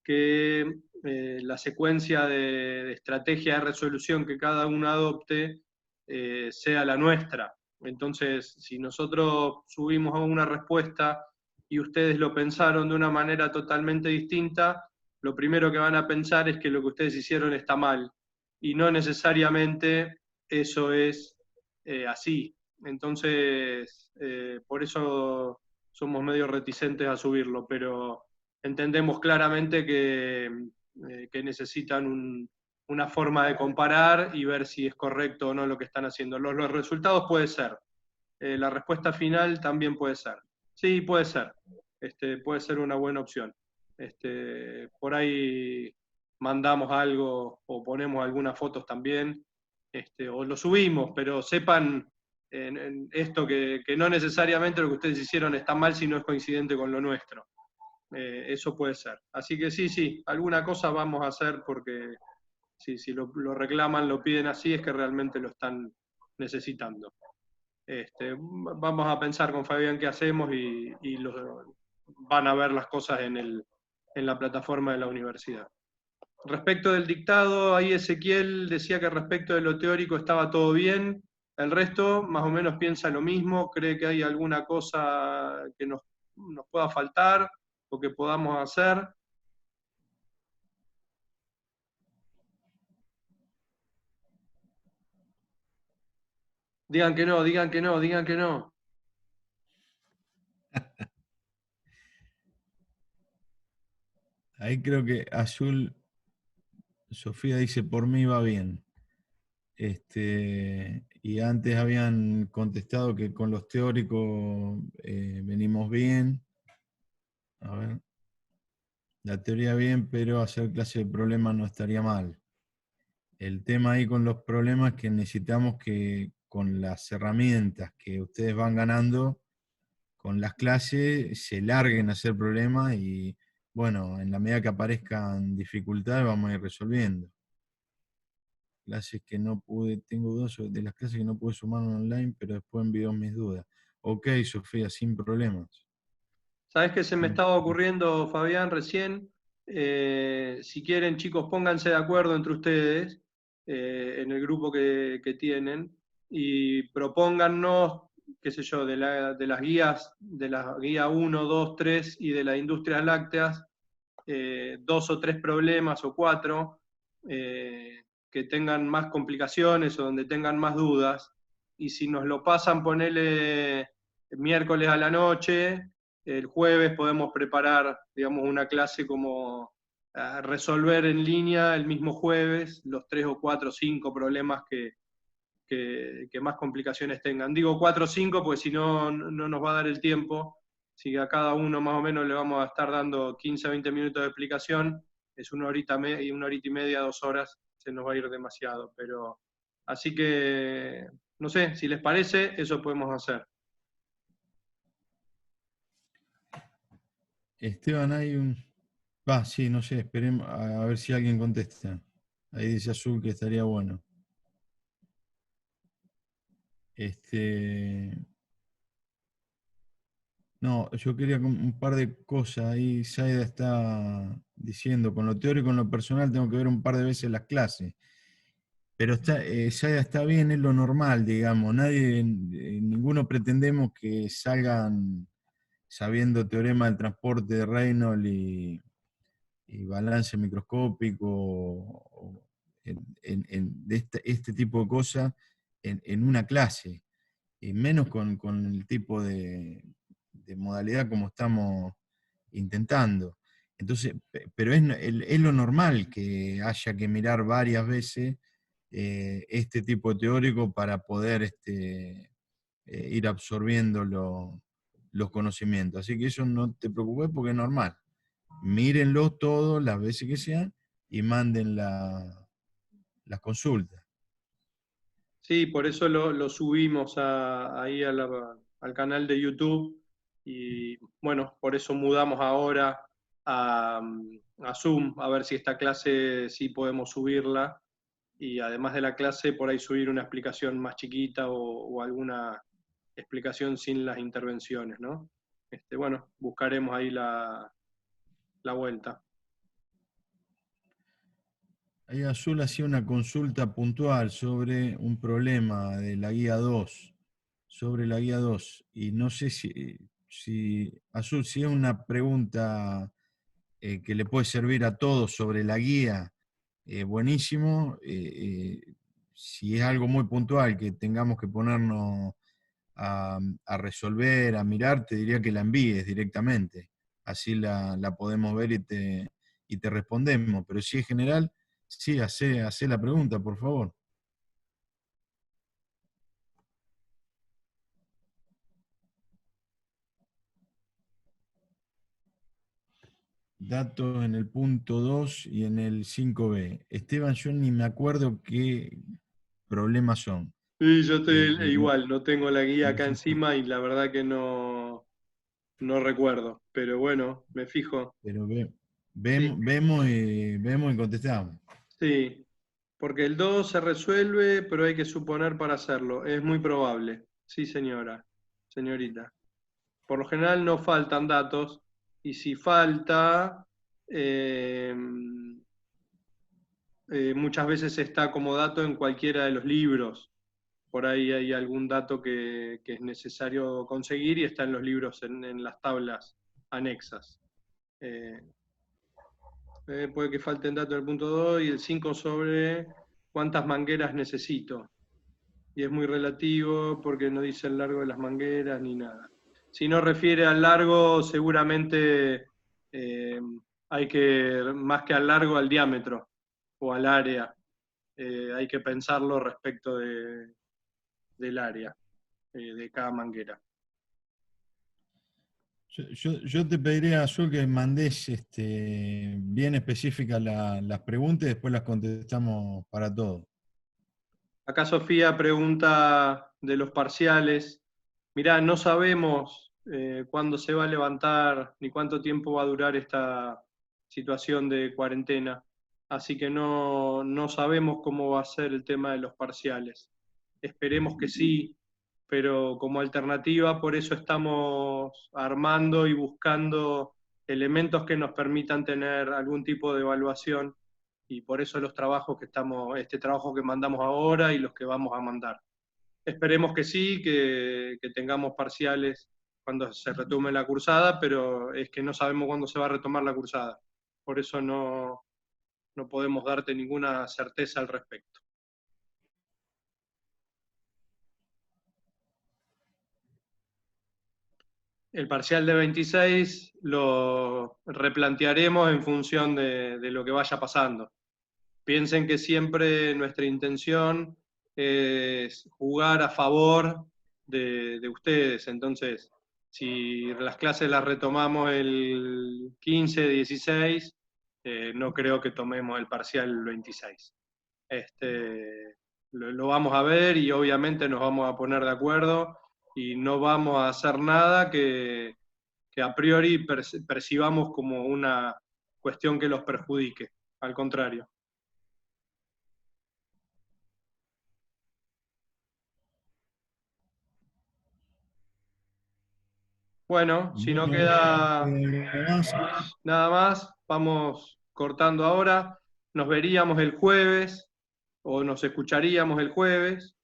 que la secuencia de estrategia de resolución que cada uno adopte sea la nuestra. Entonces, si nosotros subimos una respuesta y ustedes lo pensaron de una manera totalmente distinta, lo primero que van a pensar es que lo que ustedes hicieron está mal, y no necesariamente eso es así. Entonces, por eso somos medio reticentes a subirlo, pero entendemos claramente que necesitan una forma de comparar y ver si es correcto o no lo que están haciendo. Los resultados puede ser, la respuesta final también puede ser. Sí, puede ser. Puede ser una buena opción. Por ahí mandamos algo o ponemos algunas fotos también, o lo subimos, pero sepan en esto que no necesariamente lo que ustedes hicieron está mal si no es coincidente con lo nuestro. Eso puede ser. Así que sí, alguna cosa vamos a hacer porque si lo reclaman, lo piden así, es que realmente lo están necesitando. Vamos a pensar con Fabián qué hacemos y van a ver las cosas en la plataforma de la universidad. Respecto del dictado, ahí Ezequiel decía que respecto de lo teórico estaba todo bien, el resto más o menos piensa lo mismo, cree que hay alguna cosa que nos pueda faltar o que podamos hacer. Digan que no, digan que no, digan que no. Ahí creo que Azul, Sofía dice, por mí va bien. Y antes habían contestado que con los teóricos venimos bien. A ver. La teoría bien, pero hacer clase de problemas no estaría mal. El tema ahí con los problemas es que necesitamos que con las herramientas que ustedes van ganando, con las clases, se larguen a hacer problemas y, bueno, en la medida que aparezcan dificultades vamos a ir resolviendo. Clases que no pude, tengo dudas de las clases que no pude sumar online, pero después envío mis dudas. Ok, Sofía, sin problemas. ¿Sabés qué se me estaba ocurriendo, Fabián, recién? Si quieren, chicos, pónganse de acuerdo entre ustedes en el grupo que tienen y propóngannos, qué sé yo, de las guías, de la guía 1, 2, 3 y de las industrias lácteas, 2 o 3 problemas o 4 que tengan más complicaciones o donde tengan más dudas. Y si nos lo pasan, ponele miércoles a la noche, el jueves podemos preparar, digamos, una clase como resolver en línea el mismo jueves los 3 o 4 o 5 problemas que más complicaciones tengan. Digo 4 o 5 porque si no, no nos va a dar el tiempo. Si a cada uno más o menos le vamos a estar dando 15 a 20 minutos de explicación, es una horita y media, 2 horas, se nos va a ir demasiado. Pero así que, no sé, si les parece, eso podemos hacer. Esteban, hay un... sí, no sé, esperemos a ver si alguien contesta. Ahí dice Azul que estaría bueno. No, yo quería un par de cosas. Ahí Zaida está diciendo, con lo teórico y con lo personal tengo que ver un par de veces las clases. Pero Zaida está bien, es lo normal, digamos. Ninguno pretendemos que salgan sabiendo teorema del transporte de Reynolds y balance microscópico de este tipo de cosas en una clase, y menos con el tipo de modalidad como estamos intentando. Entonces, pero es lo normal que haya que mirar varias veces este tipo de teórico para poder ir absorbiendo los conocimientos. Así que eso no te preocupes porque es normal. Mírenlo todos las veces que sean y manden las consultas. Sí, por eso lo subimos ahí al canal de YouTube y bueno, por eso mudamos ahora a Zoom, a ver si esta clase sí podemos subirla y además de la clase por ahí subir una explicación más chiquita o alguna explicación sin las intervenciones, ¿no? Bueno, buscaremos ahí la vuelta. Ahí Azul hacía una consulta puntual sobre un problema de la guía 2, sobre la guía 2, y no sé si Azul, si es una pregunta que le puede servir a todos sobre la guía, buenísimo. Si es algo muy puntual que tengamos que ponernos a resolver, a mirar, te diría que la envíes directamente. Así la podemos ver y te respondemos. Pero si es general, sí, hacé la pregunta, por favor. Datos en el punto 2 y en el 5B. Esteban, yo ni me acuerdo qué problemas son. Sí, yo estoy No, igual, no tengo la guía no acá sé si- encima y la verdad que no, no recuerdo, pero bueno, me fijo. Pero Sí, vemos y contestamos. sí, porque el 2 se resuelve, pero hay que suponer para hacerlo. Es muy probable. Sí, señora, señorita. Por lo general no faltan datos, y si falta, eh, muchas veces está como dato en cualquiera de los libros. Por ahí hay algún dato que es necesario conseguir y está en los libros, en las tablas anexas. Eh, puede que falten datos del punto 2 y el 5 sobre cuántas mangueras necesito. Y es muy relativo porque no dice el largo de las mangueras ni nada. Si no refiere al largo, seguramente eh, hay que, más que al largo, al diámetro o al área. Hay que pensarlo respecto del área de cada manguera. Yo te pediría, Azul, que mandes bien específicas las preguntas y después las contestamos para todos. Acá Sofía pregunta de los parciales. Mirá, no sabemos cuándo se va a levantar ni cuánto tiempo va a durar esta situación de cuarentena, así que no sabemos cómo va a ser el tema de los parciales. Esperemos que sí, pero como alternativa, por eso estamos armando y buscando elementos que nos permitan tener algún tipo de evaluación, y por eso los trabajos que estamos, este trabajo que mandamos ahora y los que vamos a mandar. Esperemos que sí, que tengamos parciales cuando se retome la cursada, pero es que no sabemos cuándo se va a retomar la cursada. Por eso no podemos darte ninguna certeza al respecto. El parcial de 26 lo replantearemos en función de lo que vaya pasando. Piensen que siempre nuestra intención es jugar a favor de ustedes. Entonces, si las clases las retomamos el 15, 16, no creo que tomemos el parcial el 26. Lo vamos a ver y obviamente nos vamos a poner de acuerdo y no vamos a hacer nada que a priori percibamos como una cuestión que los perjudique. Al contrario. Bueno, si no Bueno, queda más. nada más, vamos cortando ahora. Nos veríamos el jueves o nos escucharíamos el jueves,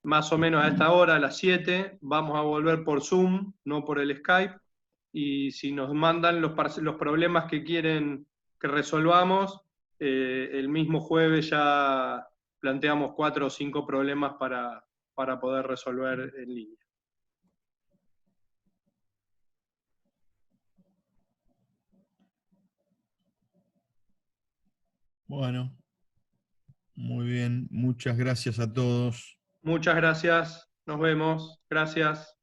más o menos a esta hora, a las 7. Vamos a volver por Zoom, no por el Skype. Y si nos mandan los problemas que quieren que resolvamos, el mismo jueves ya planteamos 4 o 5 problemas para poder resolver en línea. Bueno, muy bien. Muchas gracias a todos. Muchas gracias, nos vemos, gracias.